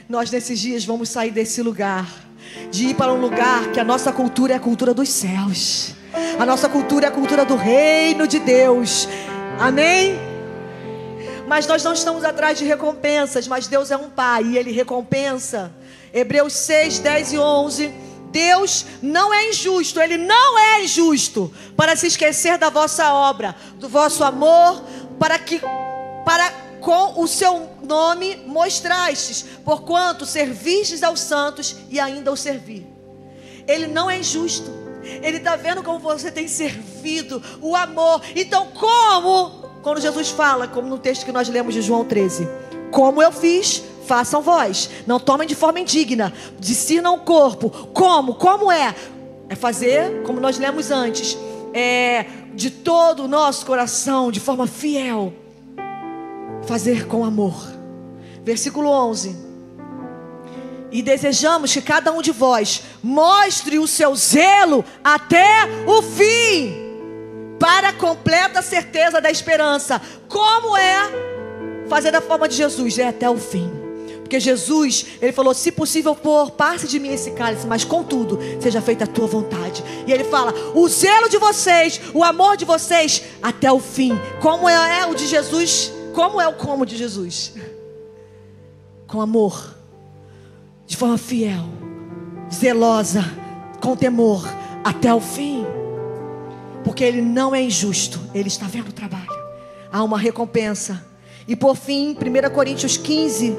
S1: Nós nesses dias vamos sair desse lugar, de ir para um lugar que a nossa cultura é a cultura dos céus. A nossa cultura é a cultura do reino de Deus. Amém? Mas nós não estamos atrás de recompensas, mas Deus é um Pai e Ele recompensa. Hebreus 6, 10 e 11. Deus não é injusto, Ele não é injusto para se esquecer da vossa obra, do vosso amor, para com o seu nome mostrastes, porquanto servistes aos santos e ainda o servir. Ele não é injusto. Ele está vendo como você tem servido, o amor. Então quando Jesus fala, como no texto que nós lemos de João 13, como eu fiz, façam vós. Não tomem de forma indigna, discernam o corpo. Como é? É fazer, como nós lemos antes, de todo o nosso coração, de forma fiel. Fazer com amor. Versículo 11. E desejamos que cada um de vós mostre o seu zelo até o fim, para a completa certeza da esperança. Como é fazer da forma de Jesus? É até o fim. Porque Jesus, Ele falou, se possível passe de mim esse cálice, mas contudo, seja feita a tua vontade. E Ele fala, o zelo de vocês, o amor de vocês, até o fim. Como é o de Jesus? Como é o como de Jesus? Com amor, de forma fiel, zelosa, com temor, até o fim. Porque Ele não é injusto, Ele está vendo o trabalho. Há uma recompensa. E por fim, 1 Coríntios 15,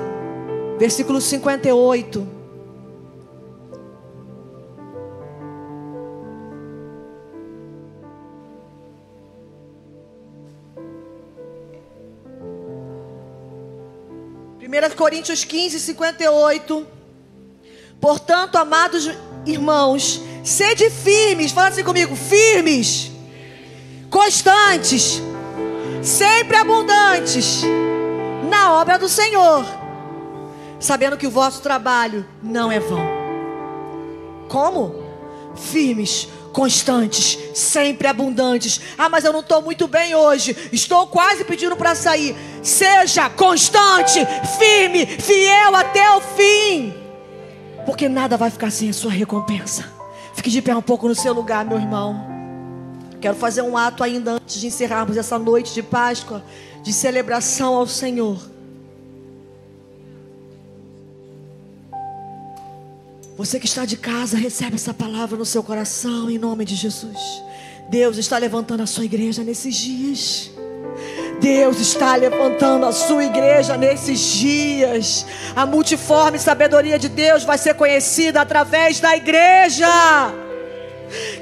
S1: versículo 58. Coríntios 15, 58. Portanto, amados irmãos, sede firmes, fala assim comigo, firmes, constantes, sempre abundantes na obra do Senhor, sabendo que o vosso trabalho não é vão. Como? Firmes, constantes, sempre abundantes. Ah, mas eu não estou muito bem hoje, estou quase pedindo para sair. Seja constante, firme, fiel até o fim, porque nada vai ficar sem a sua recompensa. Fique de pé um pouco no seu lugar, meu irmão. Quero fazer um ato ainda antes de encerrarmos essa noite de Páscoa, de celebração ao Senhor. Você que está de casa, recebe essa palavra no seu coração, em nome de Jesus. Deus está levantando a sua igreja nesses dias. Deus está levantando a sua igreja nesses dias. A multiforme sabedoria de Deus vai ser conhecida através da igreja,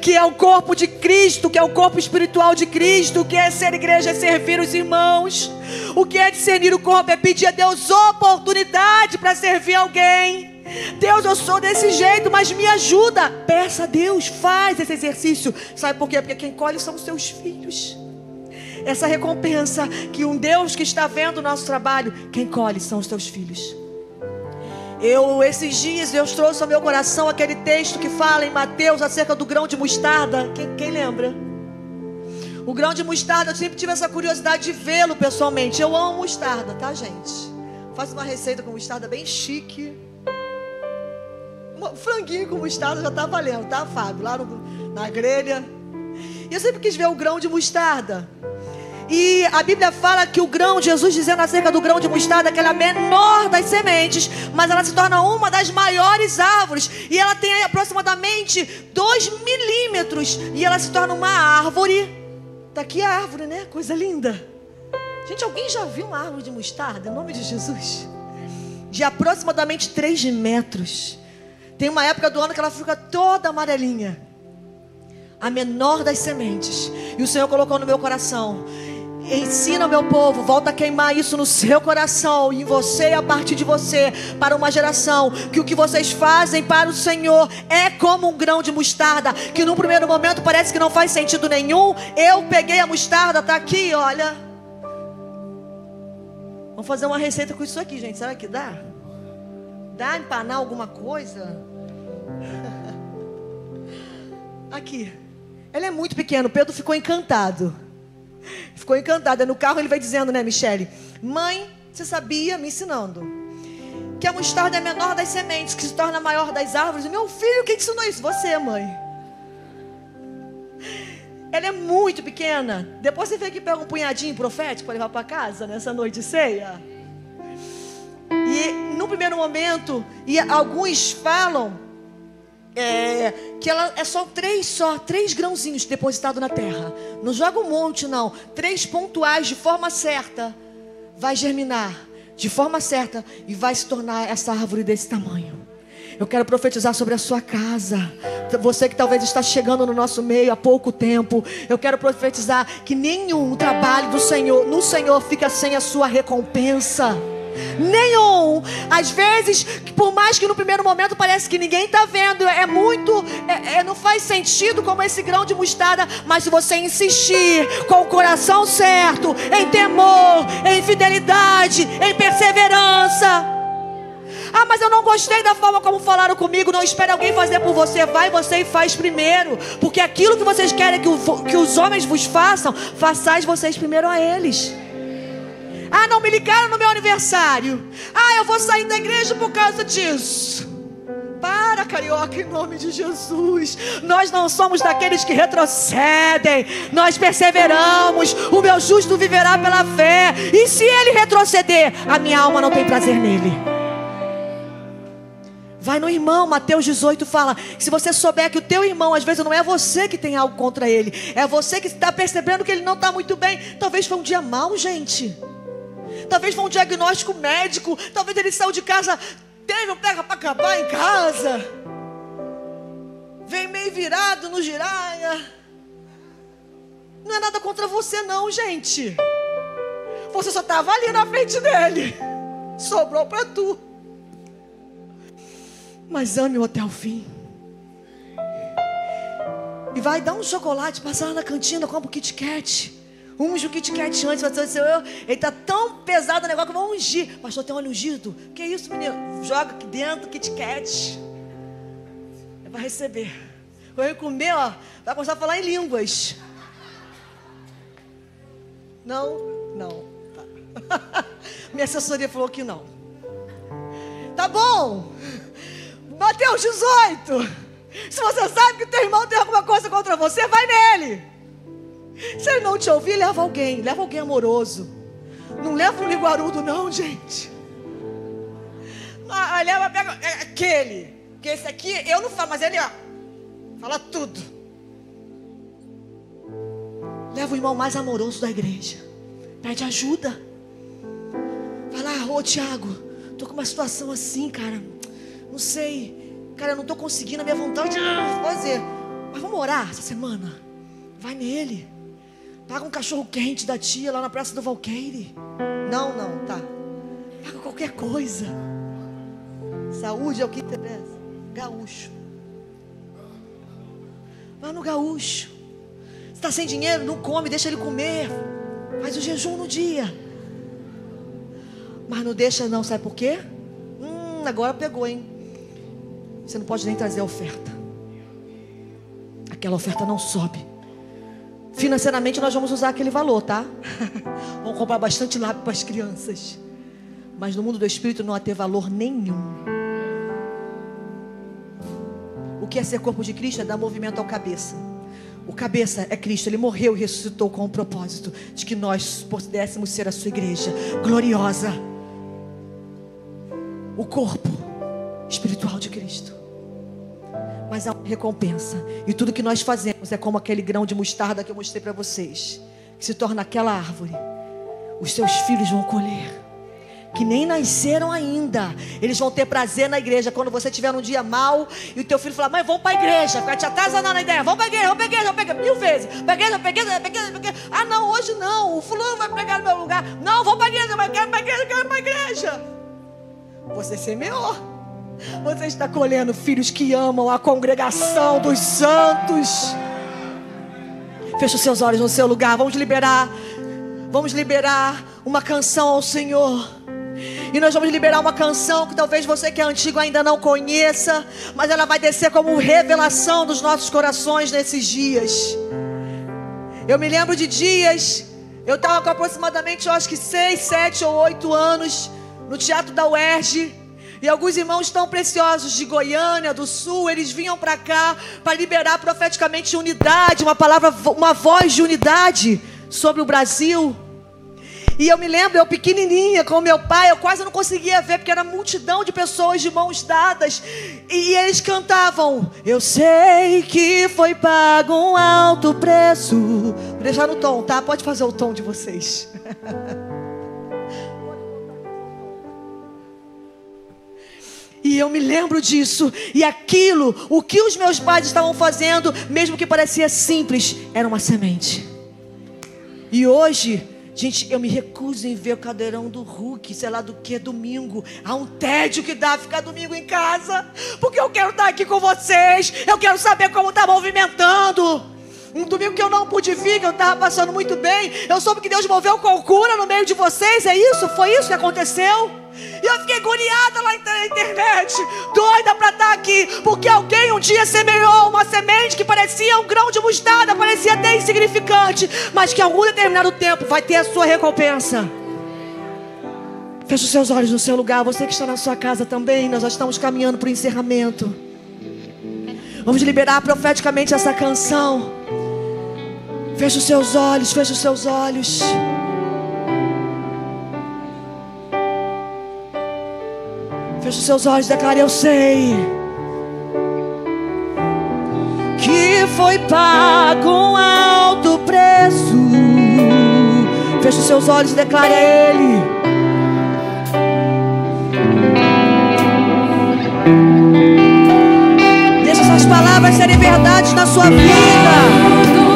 S1: que é o corpo de Cristo, que é o corpo espiritual de Cristo. O que é ser igreja? É servir os irmãos. O que é discernir o corpo? É pedir a Deus oportunidade para servir alguém. Deus, eu sou desse jeito, mas me ajuda. Peça a Deus, faz esse exercício. Sabe por quê? Porque quem colhe são os seus filhos. Essa recompensa que um Deus que está vendo o nosso trabalho, quem colhe são os teus filhos. Esses dias, Deus trouxe ao meu coração aquele texto que fala em Mateus acerca do grão de mostarda. Quem lembra? O grão de mostarda, eu sempre tive essa curiosidade de vê-lo pessoalmente. Eu amo mostarda, tá, gente? Faço uma receita com mostarda bem chique. Franguinho com mostarda já tá valendo, tá, Fábio? Lá na grelha. E eu sempre quis ver o grão de mostarda. E a Bíblia fala que o grão, Jesus dizendo acerca do grão de mostarda, que ela é a menor das sementes, mas ela se torna uma das maiores árvores. E ela tem aproximadamente 2 milímetros. E ela se torna uma árvore. Tá aqui a árvore, né? Coisa linda. Gente, alguém já viu uma árvore de mostarda? Em nome de Jesus. De aproximadamente 3 metros. Tem uma época do ano que ela fica toda amarelinha. A menor das sementes. E o Senhor colocou no meu coração: ensina meu povo, volta a queimar isso no seu coração, em você e a partir de você, para uma geração, que o que vocês fazem para o Senhor é como um grão de mostarda, que num primeiro momento parece que não faz sentido nenhum. Eu peguei a mostarda, tá aqui, olha. Vamos fazer uma receita com isso aqui, gente. Será que dá? Dá empanar alguma coisa? Aqui. Ela é muito pequena. O Pedro ficou encantado. Ficou encantado. No carro ele vai dizendo, né, Michele? Mãe, você sabia, me ensinando, que a mostarda é a menor das sementes, que se torna a maior das árvores. Meu filho, quem te ensinou isso? Você, mãe. Ela é muito pequena. Depois você vem aqui e pega um punhadinho profético para levar para casa nessa noite de ceia. E no primeiro momento, e alguns falam que ela é só três grãozinhos depositados na terra. Não joga um monte não, 3 pontuais de forma certa, vai germinar de forma certa e vai se tornar essa árvore desse tamanho. Eu quero profetizar sobre a sua casa. Você que talvez está chegando no nosso meio há pouco tempo, eu quero profetizar que nenhum trabalho do Senhor, no Senhor, fica sem a sua recompensa. Nenhum. Às vezes, por mais que no primeiro momento parece que ninguém está vendo, não faz sentido como esse grão de mostarda. Mas se você insistir com o coração certo, em temor, em fidelidade, em perseverança. Ah, mas eu não gostei da forma como falaram comigo. Não espere alguém fazer por você. Vai você e faz primeiro. Porque aquilo que vocês querem que os homens vos façam, façais vocês primeiro a eles. Ah, não me ligaram no meu aniversário. Ah, eu vou sair da igreja por causa disso. Para, carioca, em nome de Jesus. Nós não somos daqueles que retrocedem. Nós perseveramos. O meu justo viverá pela fé. E se ele retroceder, a minha alma não tem prazer nele. Vai no irmão, Mateus 18 fala que se você souber que o teu irmão, às vezes não é você que tem algo contra ele, é você que está percebendo que ele não está muito bem. Talvez foi um dia mau, gente. Talvez foi um diagnóstico médico. Talvez ele saiu de casa, teve um pega para acabar em casa, veio meio virado no giraia. Não é nada contra você não, gente. Você só estava ali na frente dele. Sobrou para tu. Mas ame-o até o fim. E vai dar um chocolate, passar lá na cantina, compra um Kit Kat. Unge o Kit Kat antes. Ele está tão pesado o negócio que eu vou ungir. Pastor, tem óleo ungido? Que isso, menino? Joga aqui dentro, Kit Kat. Vai receber. Vai comer, ó. Vai começar a falar em línguas. Não. Tá. Minha assessoria falou que não. Tá bom. Mateus 18. Se você sabe que teu irmão tem alguma coisa contra você, vai nele. Se ele não te ouvir, leva alguém amoroso. Não leva um linguarudo não, gente. Pega aquele. Porque esse aqui, eu não falo, mas ele, ó, fala tudo. Leva o irmão mais amoroso da igreja. Pede ajuda. Vai lá, ô Tiago, tô com uma situação assim, cara. Não sei, cara, eu não estou conseguindo, a minha vontade de fazer. Mas vamos orar essa semana. Vai nele. Paga um cachorro quente da tia lá na Praça do Valqueire. Não, tá. Paga qualquer coisa. Saúde é o que interessa. Gaúcho. Vai no gaúcho. Se está sem dinheiro, não come, deixa ele comer. Faz o jejum no dia. Mas não deixa não, sabe por quê? Agora pegou, hein? Você não pode nem trazer a oferta. Aquela oferta não sobe. Financeiramente nós vamos usar aquele valor, tá? Vamos comprar bastante lápis para as crianças. Mas no mundo do espírito não há ter valor nenhum. O que é ser corpo de Cristo é dar movimento ao cabeça. O cabeça é Cristo. Ele morreu e ressuscitou com o propósito de que nós pudéssemos ser a sua igreja gloriosa. O corpo espiritual de Cristo. Mas há uma recompensa. E tudo que nós fazemos é como aquele grão de mostarda que eu mostrei para vocês, que se torna aquela árvore. Os seus filhos vão colher, que nem nasceram ainda. Eles vão ter prazer na igreja. Quando você estiver num dia mau e o teu filho falar: mãe, vamos para a igreja. Vai te atazanando na ideia. Vamos para a igreja, 1000 vezes. Para a igreja. Ah não, hoje não. O fulano vai pegar no meu lugar. Não, vamos para a igreja. Eu quero para a igreja. Você semeou. Você está colhendo filhos que amam a congregação dos santos. Feche os seus olhos no seu lugar. Vamos liberar uma canção ao Senhor. E nós vamos liberar uma canção que talvez você que é antigo ainda não conheça, mas ela vai descer como revelação dos nossos corações nesses dias. Eu me lembro de dias, eu estava com aproximadamente, eu acho que 6, 7 ou 8 anos, no Teatro da UERJ. E alguns irmãos tão preciosos de Goiânia, do Sul, eles vinham para cá para liberar profeticamente unidade, uma palavra, uma voz de unidade sobre o Brasil. E eu me lembro, eu pequenininha com meu pai, eu quase não conseguia ver, porque era multidão de pessoas de mãos dadas. E eles cantavam: eu sei que foi pago um alto preço. Vou deixar no tom, tá? Pode fazer o tom de vocês. E eu me lembro disso. E aquilo, o que os meus pais estavam fazendo, mesmo que parecia simples, era uma semente. E hoje, gente, eu me recuso em ver o caldeirão do Hulk, sei lá do que, domingo. Há um tédio que dá ficar domingo em casa, porque eu quero estar aqui com vocês. Eu quero saber como está movimentando. Um domingo que eu não pude vir, que eu estava passando muito bem, eu soube que Deus moveu com cura no meio de vocês. É isso? Foi isso que aconteceu? E eu fiquei agoniada lá na internet, doida para estar aqui, porque alguém um dia semeou uma semente que parecia um grão de mostarda, parecia até insignificante, mas que em algum determinado tempo vai ter a sua recompensa. Feche os seus olhos no seu lugar. Você que está na sua casa também. Nós já estamos caminhando para o encerramento. Vamos liberar profeticamente essa canção. Feche os seus olhos, feche os seus olhos. Feche os seus olhos, declare: eu sei que foi pago um alto preço. Feche os seus olhos e declare a Ele. Deixa essas palavras serem verdades na sua vida.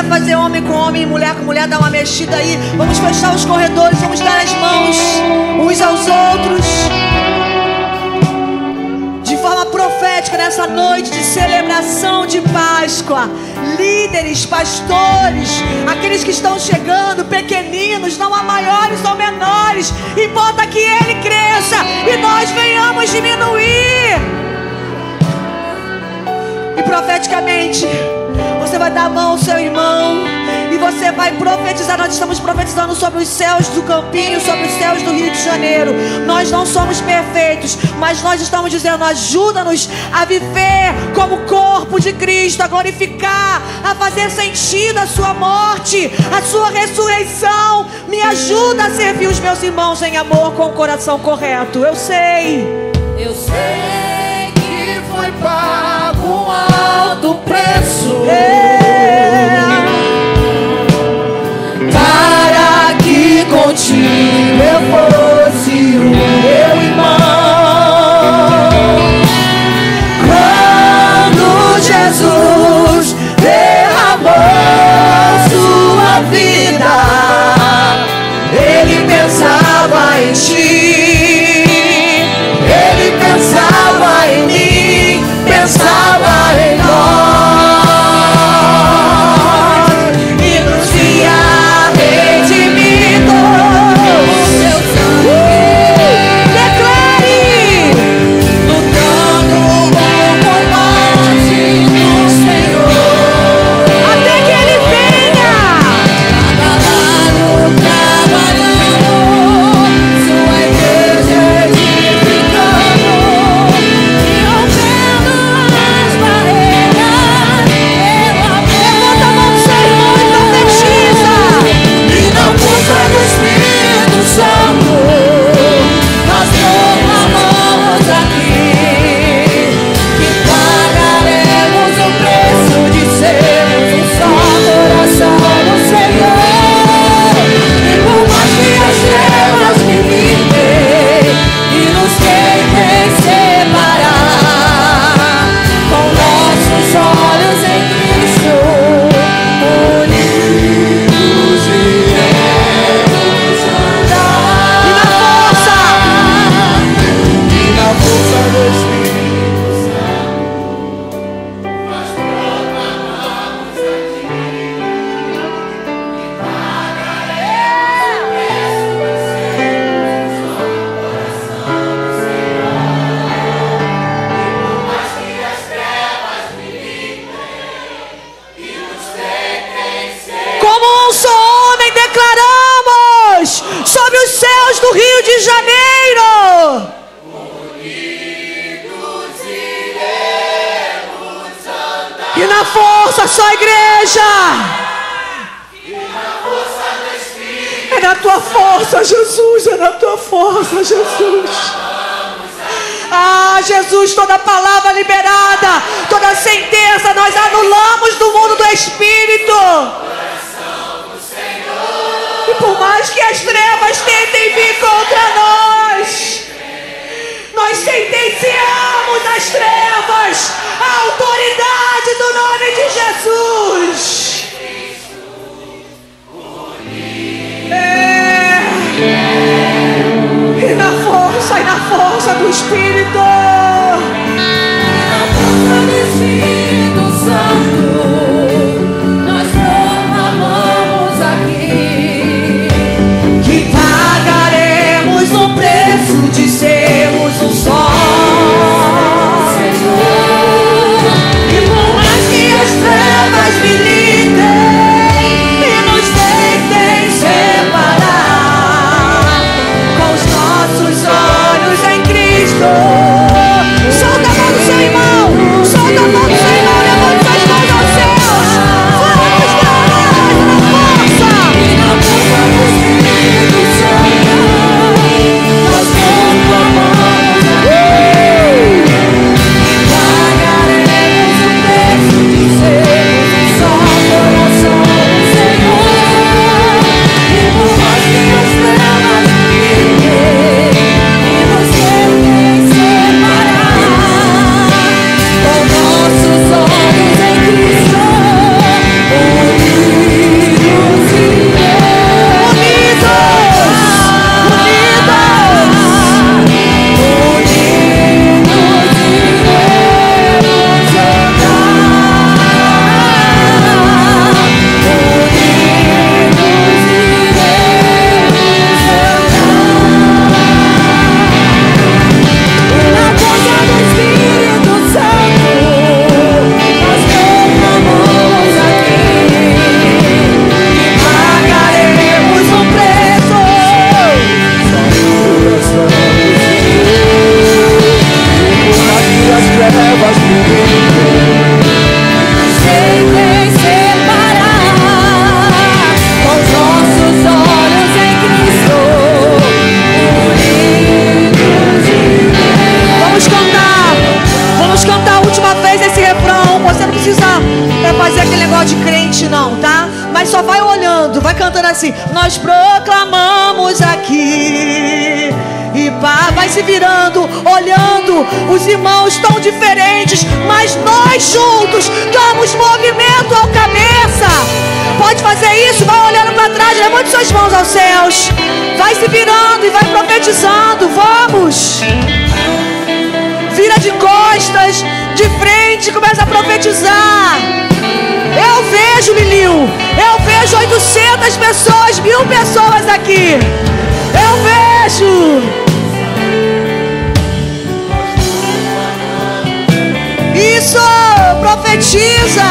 S1: Fazer homem com homem, mulher com mulher, dar uma mexida aí. Vamos fechar os corredores, vamos dar as mãos uns aos outros, de forma profética, nessa noite de celebração de Páscoa. Líderes, pastores, aqueles que estão chegando, pequeninos, não há maiores ou menores, importa que Ele cresça e nós venhamos diminuir. E profeticamente você vai dar a mão ao seu irmão e você vai profetizar. Nós estamos profetizando sobre os céus do Campinho, sobre os céus do Rio de Janeiro. Nós não somos perfeitos, mas nós estamos dizendo: ajuda-nos a viver como corpo de Cristo, a glorificar, a fazer sentido a sua morte, a sua ressurreição. Me ajuda a servir os meus irmãos em amor, com o coração correto. Eu sei
S2: que foi pago um alto preço, para que contigo eu fosse o meu irmão. Quando Jesus derramou sua vida, Ele pensava em ti, Ele pensava em mim, pensava em nós. E nos via redimidos,
S1: de janeiro. E na força, só a igreja. É na tua força, Jesus. É na tua força, Jesus. Ah, Jesus, toda palavra liberada, toda sentença, nós anulamos do mundo do Espírito. E por mais que as trevas tentem vir contra nós, nós sentenciamos as trevas, a autoridade do nome de Jesus. E na força do Espírito.
S2: Na força do Espírito Santo, nós proclamamos aqui
S1: que pagaremos o preço de sermos um só.
S2: e por mais que as trevas militem
S1: E nos tentem separar, com os nossos olhos em Cristo. Solta a mão do seu irmão, solta a mão do seu irmão, levanta as mãos aos céus. Vamos, galera, na força.
S2: na força do Espírito Santo, nós proclamamos pagaremos o preço de sermos só coração do Senhor. E por mais que as trevas militem e nos tentem separar, com nossos olhos em Cristo, unidos
S1: assim: nós proclamamos aqui. E pá, vai se virando, olhando os irmãos tão diferentes, mas nós juntos damos movimento ao cabeça. Pode fazer isso, vai olhando para trás, levante suas mãos aos céus, vai se virando e vai profetizando. Vamos, vira de costas, de frente, começa a profetizar. Eu vejo, Liliu, eu vejo 800 pessoas, 1000 pessoas aqui. Eu vejo. Isso, profetiza.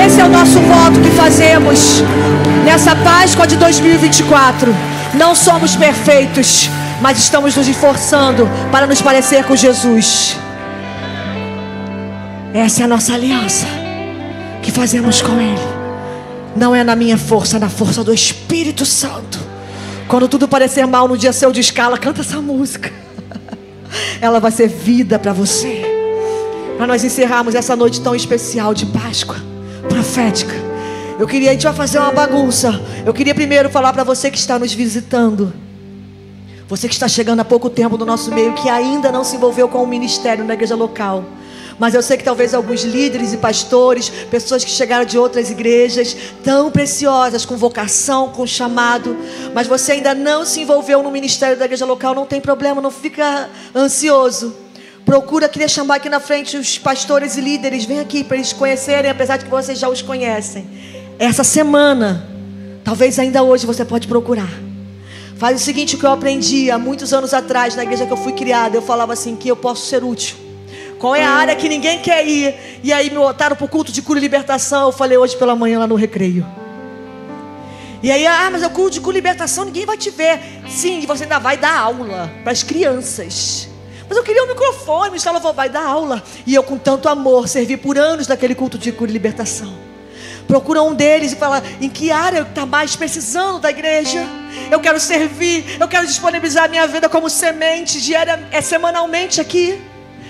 S1: Esse é o nosso voto que fazemos nessa Páscoa de 2024. Não somos perfeitos, mas estamos nos esforçando para nos parecer com Jesus. Essa é a nossa aliança que fazemos com Ele. Não é na minha força, é na força do Espírito Santo. Quando tudo parecer mal no dia seu de escala, canta essa música. Ela vai ser vida para você. Para nós encerrarmos essa noite tão especial de Páscoa profética, a gente vai fazer uma bagunça. Eu queria primeiro falar para você que está nos visitando, você que está chegando há pouco tempo no nosso meio, que ainda não se envolveu com o ministério na igreja local. Mas eu sei que talvez alguns líderes e pastores, pessoas que chegaram de outras igrejas, tão preciosas, com vocação, com chamado, mas você ainda não se envolveu no ministério da igreja local. Não tem problema, não fica ansioso. Queria chamar aqui na frente os pastores e líderes. Vem aqui para eles conhecerem, apesar de que vocês já os conhecem. Essa semana, talvez ainda hoje você pode procurar. Faz o seguinte, o que eu aprendi há muitos anos atrás, na igreja que eu fui criada, eu falava assim, que eu posso ser útil. Qual é a área que ninguém quer ir? E aí me botaram para o culto de cura e libertação. Eu falei hoje pela manhã lá no recreio. E aí, mas é o culto de cura e libertação, ninguém vai te ver. Sim, você ainda vai dar aula para as crianças. Mas eu queria um microfone, o Estalo vai dar aula. E eu com tanto amor servi por anos daquele culto de cura e libertação. Procura um deles e fala, em que área está mais precisando da igreja? Eu quero servir, eu quero disponibilizar a minha vida como semente semanalmente aqui.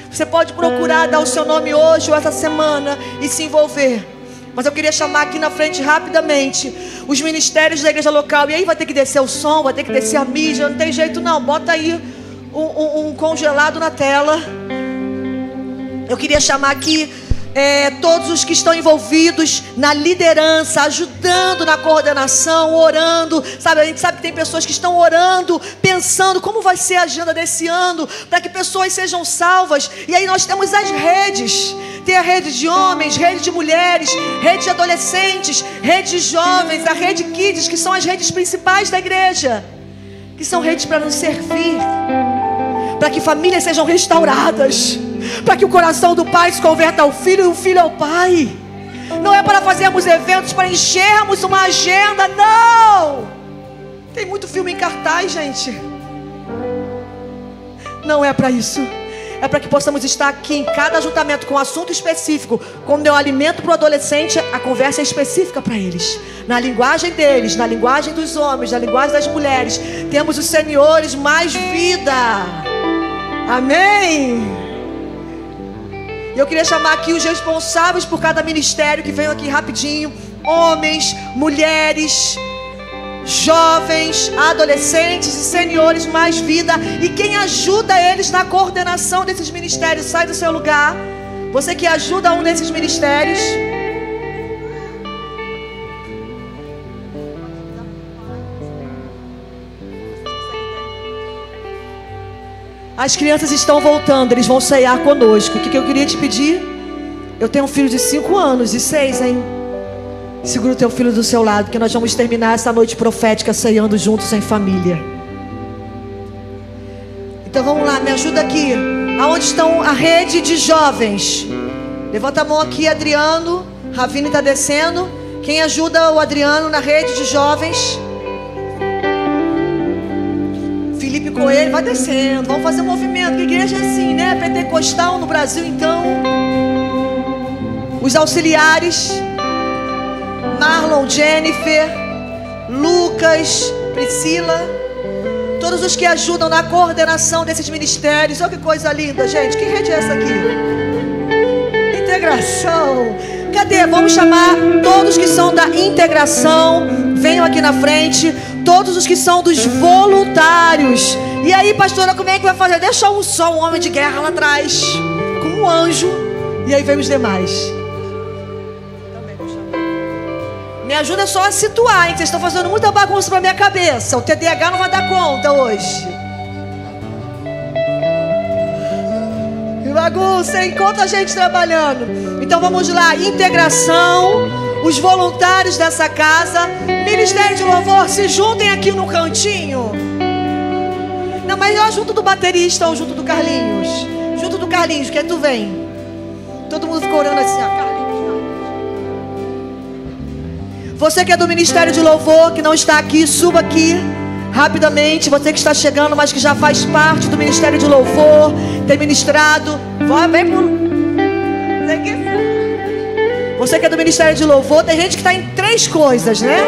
S1: Você pode procurar dar o seu nome hoje ou essa semana e se envolver. Mas eu queria chamar aqui na frente rapidamente os ministérios da igreja local. E aí vai ter que descer o som, vai ter que descer a mídia. Não tem jeito não, bota aí um congelado na tela. Eu queria chamar aqui todos os que estão envolvidos na liderança, ajudando na coordenação, orando, sabe? A gente sabe que tem pessoas que estão orando, pensando como vai ser a agenda desse ano, para que pessoas sejam salvas. E aí nós temos as redes. Tem a rede de homens, rede de mulheres, rede de adolescentes, rede de jovens, a rede Kids, que são as redes principais da igreja, que são redes para nos servir, para que famílias sejam restauradas, para que o coração do pai se converta ao filho e o filho ao pai. Não é para fazermos eventos, para enchermos uma agenda, não. Tem muito filme em cartaz, gente. Não é para isso. É para que possamos estar aqui em cada ajuntamento com um assunto específico. Quando eu alimento para o adolescente, a conversa é específica para eles, na linguagem deles, na linguagem dos homens, na linguagem das mulheres. Temos os senhores mais vida. Amém. E eu queria chamar aqui os responsáveis por cada ministério, que venham aqui rapidinho. Homens, mulheres, jovens, adolescentes e senhores mais vida. E quem ajuda eles na coordenação desses ministérios, sai do seu lugar. Você que ajuda um desses ministérios. As crianças estão voltando, eles vão ceiar conosco. O que eu queria te pedir? Eu tenho um filho de 5 anos e 6, hein? Segura o teu filho do seu lado, que nós vamos terminar essa noite profética ceando juntos em família. Então vamos lá, me ajuda aqui. Aonde estão a rede de jovens? Levanta a mão aqui, Adriano. Ravine está descendo. Quem ajuda o Adriano na rede de jovens? Felipe Coelho, vai descendo. Vamos fazer um movimento. Que igreja é assim, né? Pentecostal no Brasil, então. Os auxiliares: Marlon, Jennifer, Lucas, Priscila. Todos os que ajudam na coordenação desses ministérios. Olha que coisa linda, gente. Que rede é essa aqui? Integração. Cadê? Vamos chamar todos que são da integração. Venham aqui na frente. Todos os que são dos voluntários. E aí, pastora, como é que vai fazer? Deixa um homem de guerra lá atrás, com um anjo. E aí vem os demais. Me ajuda só a situar, hein? Vocês estão fazendo muita bagunça pra minha cabeça. O TDAH não vai dar conta hoje. Que bagunça, hein? Quanta gente trabalhando. Então vamos lá. Integração. Os voluntários dessa casa. Ministério de louvor, se juntem aqui no cantinho. Não, mas eu junto do baterista ou junto do Carlinhos. Junto do Carlinhos, que aí tu vem. Todo mundo ficou orando assim, ó, Carlinhos. Você que é do Ministério de Louvor, que não está aqui, suba aqui rapidamente. Você que está chegando, mas que já faz parte do Ministério de Louvor, tem ministrado, vem pro... Tem que... Você que é do Ministério de Louvor, tem gente que está em 3 coisas, né?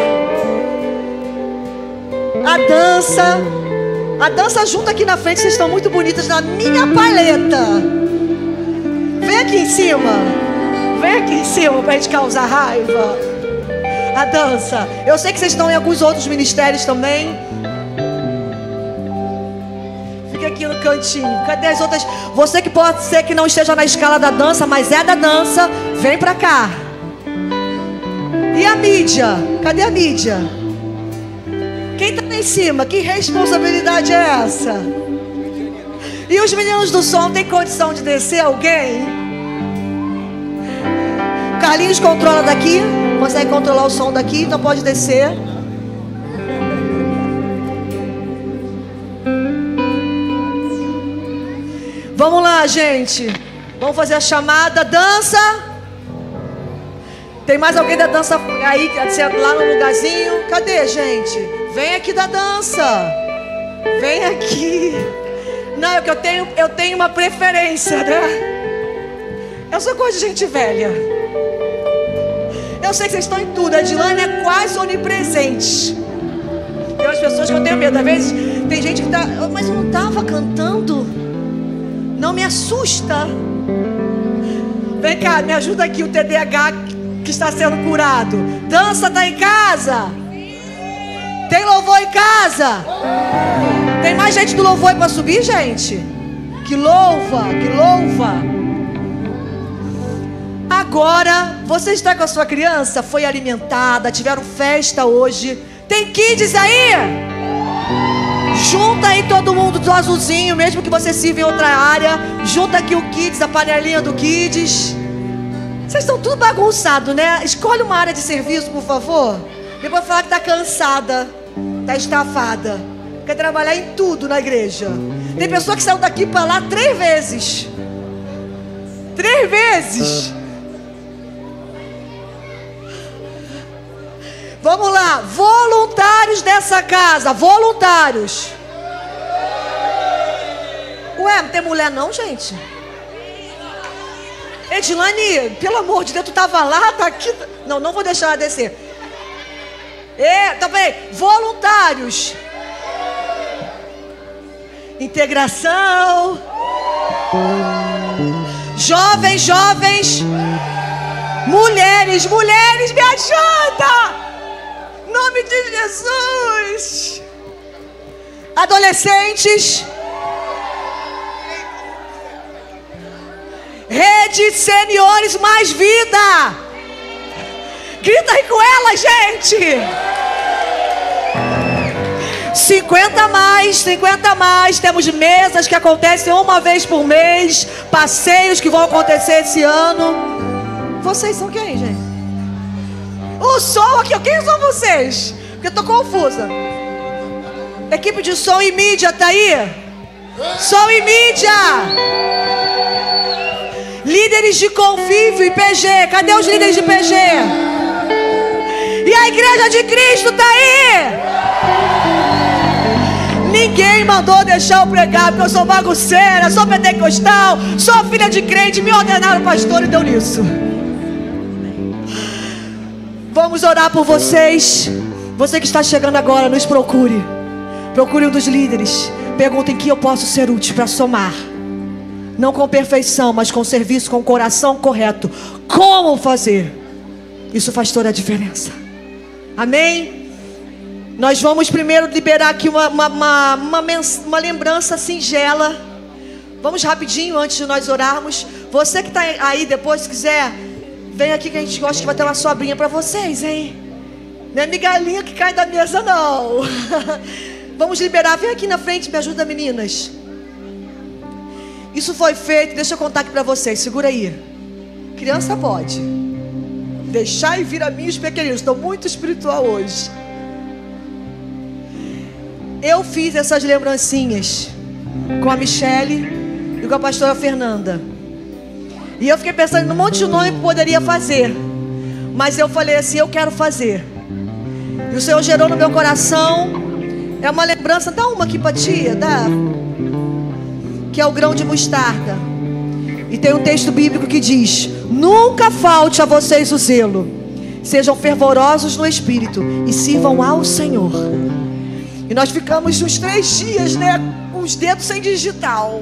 S1: A dança junto aqui na frente, vocês estão muito bonitas na minha paleta. Vem aqui em cima. Vem aqui em cima pra gente causar raiva. A dança. Eu sei que vocês estão em alguns outros ministérios também. Fica aqui no cantinho. Cadê as outras? Você que pode ser que não esteja na escala da dança, mas é da dança, vem pra cá. E a mídia? Cadê a mídia? Quem tá lá em cima? Que responsabilidade é essa? E os meninos do som, tem condição de descer alguém? Carlinhos controla daqui. Consegue controlar o som daqui, então pode descer. Vamos lá, gente. Vamos fazer a chamada. Dança. Tem mais alguém da dança aí, lá no lugarzinho? Cadê, gente? Vem aqui da dança. Vem aqui. Não, é que eu tenho uma preferência, né? Eu sou coisa de gente velha. Eu sei que vocês estão em tudo. A Edilane é quase onipresente. Tem umas pessoas que eu tenho medo. Às vezes tem gente que tá... Mas eu não estava cantando. Não me assusta. Vem cá, me ajuda aqui o TDAH que está sendo curado. Dança está em casa? Tem louvor em casa? Tem mais gente do louvor para subir, gente? Que louva, que louva. Agora, você está com a sua criança? Foi alimentada, tiveram festa hoje. Tem kids aí? Junta aí todo mundo do azulzinho, mesmo que você sirva em outra área. Junta aqui o kids, a panelinha do kids. Vocês estão tudo bagunçado, né? Escolhe uma área de serviço, por favor. Depois falar que tá cansada, tá estafada, quer trabalhar em tudo na igreja. Tem pessoa que saiu daqui para lá 3 vezes. 3 vezes. Vamos lá, voluntários dessa casa, voluntários. Ué, não tem mulher não, gente? Edilane, pelo amor de Deus, tu tava lá, tá aqui. Não, não vou deixar ela descer. Também, voluntários. Integração. Jovens. Mulheres, me ajuda. Nome de Jesus. Adolescentes. Rede Seniores Mais Vida. Grita aí com ela, gente. 50 mais. Temos mesas que acontecem uma vez por mês. Passeios que vão acontecer esse ano. Vocês são quem, gente? O som aqui, quem são vocês? Porque eu tô confusa. Equipe de som e mídia, tá aí? Som e mídia. Líderes de convívio e PG. Cadê os líderes de PG? E a igreja de Cristo tá aí? Ninguém mandou deixar eu pregar, porque eu sou bagunceira, sou pentecostal, sou filha de crente, me ordenaram pastor e deu nisso. Vamos orar por vocês. Você que está chegando agora, nos procure. Procure um dos líderes. Pergunte em que eu posso ser útil para somar. Não com perfeição, mas com serviço, com o coração correto. Como fazer? Isso faz toda a diferença. Amém? Nós vamos primeiro liberar aqui uma lembrança singela. Vamos rapidinho antes de nós orarmos. Você que está aí depois, se quiser, vem aqui que a gente gosta que vai ter uma sobrinha para vocês, hein? Não é migalhinha que cai da mesa, não. Vamos liberar. Vem aqui na frente, me ajuda, meninas. Isso foi feito, deixa eu contar aqui para vocês. Segura aí. Criança pode. Deixar e vir a mim os pequeninos. Estou muito espiritual hoje. Eu fiz essas lembrancinhas com a Michele e com a pastora Fernanda. E eu fiquei pensando num monte de nome que poderia fazer. Mas eu falei assim, eu quero fazer. E o Senhor gerou no meu coração. É uma lembrança, dá uma aqui pra tia, dá. Que é o grão de mostarda. E tem um texto bíblico que diz: nunca falte a vocês o zelo, sejam fervorosos no espírito e sirvam ao Senhor. E nós ficamos uns 3 dias, né, com os dedos sem digital.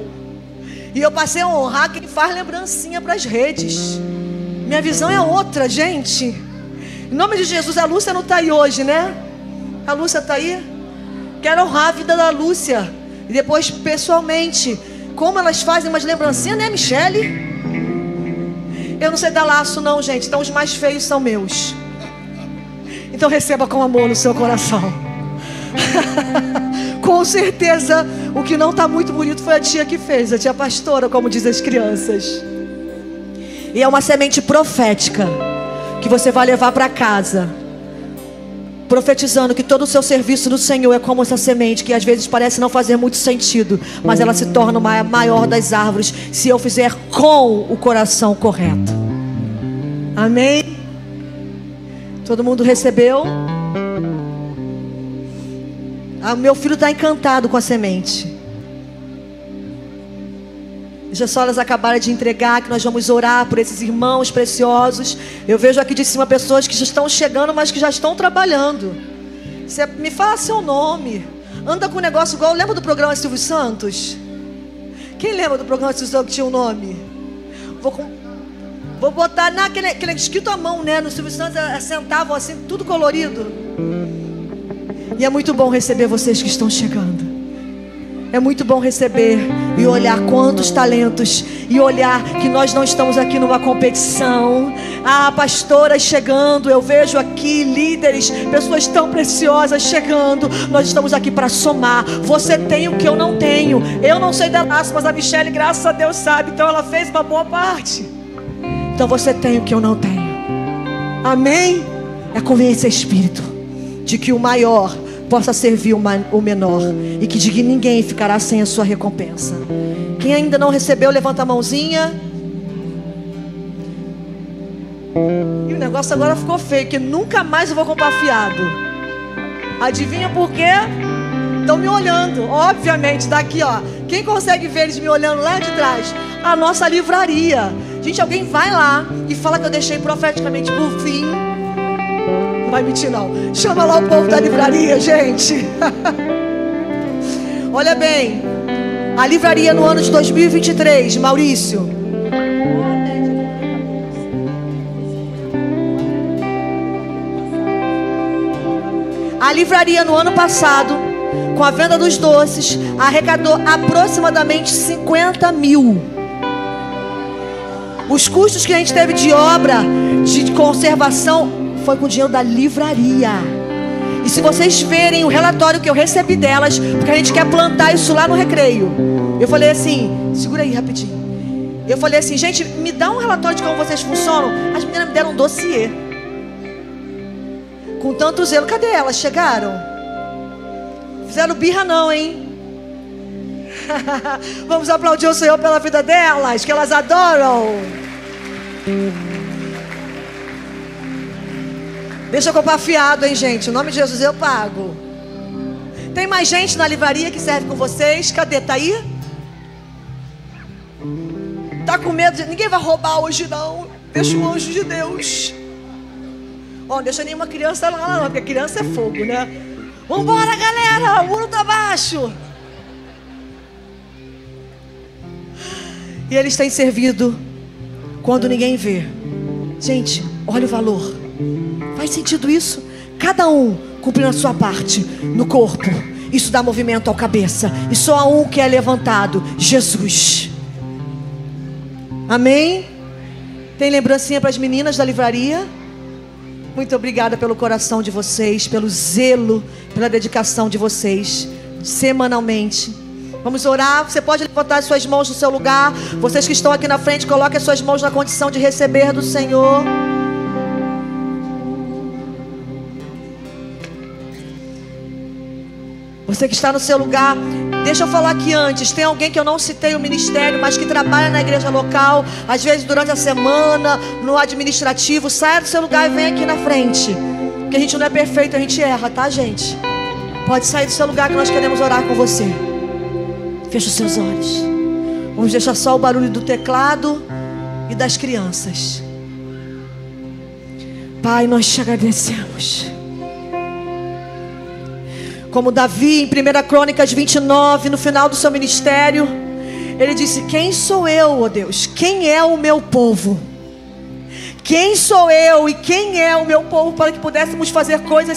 S1: E eu passei a honrar quem faz lembrancinha para as redes. Minha visão é outra, gente. Em nome de Jesus. A Lúcia não está aí hoje, né? A Lúcia está aí? Quero honrar a vida da Lúcia. E depois, pessoalmente, como elas fazem umas lembrancinhas, né, Michele? Eu não sei dar laço não, gente. Então os mais feios são meus. Então receba com amor no seu coração. Com certeza o que não está muito bonito foi a tia que fez, a tia pastora, como dizem as crianças. E é uma semente profética que você vai levar para casa, profetizando que todo o seu serviço no Senhor é como essa semente, que às vezes parece não fazer muito sentido, mas ela se torna uma maior das árvores, se eu fizer com o coração correto. Amém? Todo mundo recebeu? Meu filho está encantado com a semente. Deixa só elas acabarem de entregar, que nós vamos orar por esses irmãos preciosos. Eu vejo aqui de cima pessoas que já estão chegando, mas que já estão trabalhando. Você me fala seu nome. Anda com um negócio igual. Lembra do programa Silvio Santos? Quem lembra do programa Silvio Santos que tinha um nome? Vou botar naquele escrito à mão, né? No Silvio Santos sentavam assim, tudo colorido. E é muito bom receber vocês que estão chegando. É muito bom receber e olhar quantos talentos, e olhar que nós não estamos aqui numa competição. Pastoras chegando, eu vejo aqui líderes, pessoas tão preciosas chegando. Nós estamos aqui para somar. Você tem o que eu não tenho. Eu não sei dar laço, mas a Michele, graças a Deus, sabe. Então ela fez uma boa parte. Então você tem o que eu não tenho. Amém? É a conveniência espírito de que o maior possa servir o menor, e que de ninguém ficará sem a sua recompensa. Quem ainda não recebeu, levanta a mãozinha. E o negócio agora ficou feio, que nunca mais eu vou comprar fiado. Adivinha por quê? Estão me olhando, obviamente, daqui ó. Quem consegue ver eles me olhando lá de trás? A nossa livraria. Gente, alguém vai lá e fala que eu deixei profeticamente por fim. Não vai mentir não. Chama lá o povo da livraria, gente. Olha bem, a livraria no ano de 2023, Maurício. A livraria no ano passado, com a venda dos doces, arrecadou aproximadamente 50 mil. Os custos que a gente teve de obra, de conservação, foi com o dinheiro da livraria. E se vocês verem o relatório que eu recebi delas, porque a gente quer plantar isso lá no Recreio. Eu falei assim, segura aí rapidinho. Eu falei assim, gente, me dá um relatório de como vocês funcionam. As meninas me deram um dossiê. Com tanto zelo. Cadê elas? Chegaram? Fizeram birra não, hein? Vamos aplaudir o Senhor pela vida delas, que elas adoram. Deixa eu comprar fiado, hein, gente? Em nome de Jesus eu pago. Tem mais gente na livraria que serve com vocês? Cadê? Tá aí? Tá com medo de... Ninguém vai roubar hoje não. Deixa o anjo de Deus. Não deixa nenhuma criança lá não, porque criança é fogo, né? Vambora, galera, o muro tá baixo. E eles têm servido quando ninguém vê. Gente, olha o valor. Faz sentido isso? Cada um cumprindo a sua parte no corpo. Isso dá movimento ao cabeça. E só há um que é levantado: Jesus. Amém? Tem lembrancinha para as meninas da livraria? Muito obrigada pelo coração de vocês, pelo zelo, pela dedicação de vocês, semanalmente. Vamos orar. Você pode levantar as suas mãos no seu lugar. Vocês que estão aqui na frente, coloquem as suas mãos na condição de receber do Senhor. Você que está no seu lugar, deixa eu falar aqui antes. Tem alguém que eu não citei o ministério, mas que trabalha na igreja local, às vezes durante a semana, no administrativo. Saia do seu lugar e vem aqui na frente. Porque a gente não é perfeito, a gente erra, tá, gente? Pode sair do seu lugar que nós queremos orar com você. Feche os seus olhos. Vamos deixar só o barulho do teclado e das crianças. Pai, nós te agradecemos. Como Davi, em 1 Crônicas 29, no final do seu ministério, ele disse: quem sou eu, ó Deus? Quem é o meu povo? Quem sou eu e quem é o meu povo para que pudéssemos fazer coisas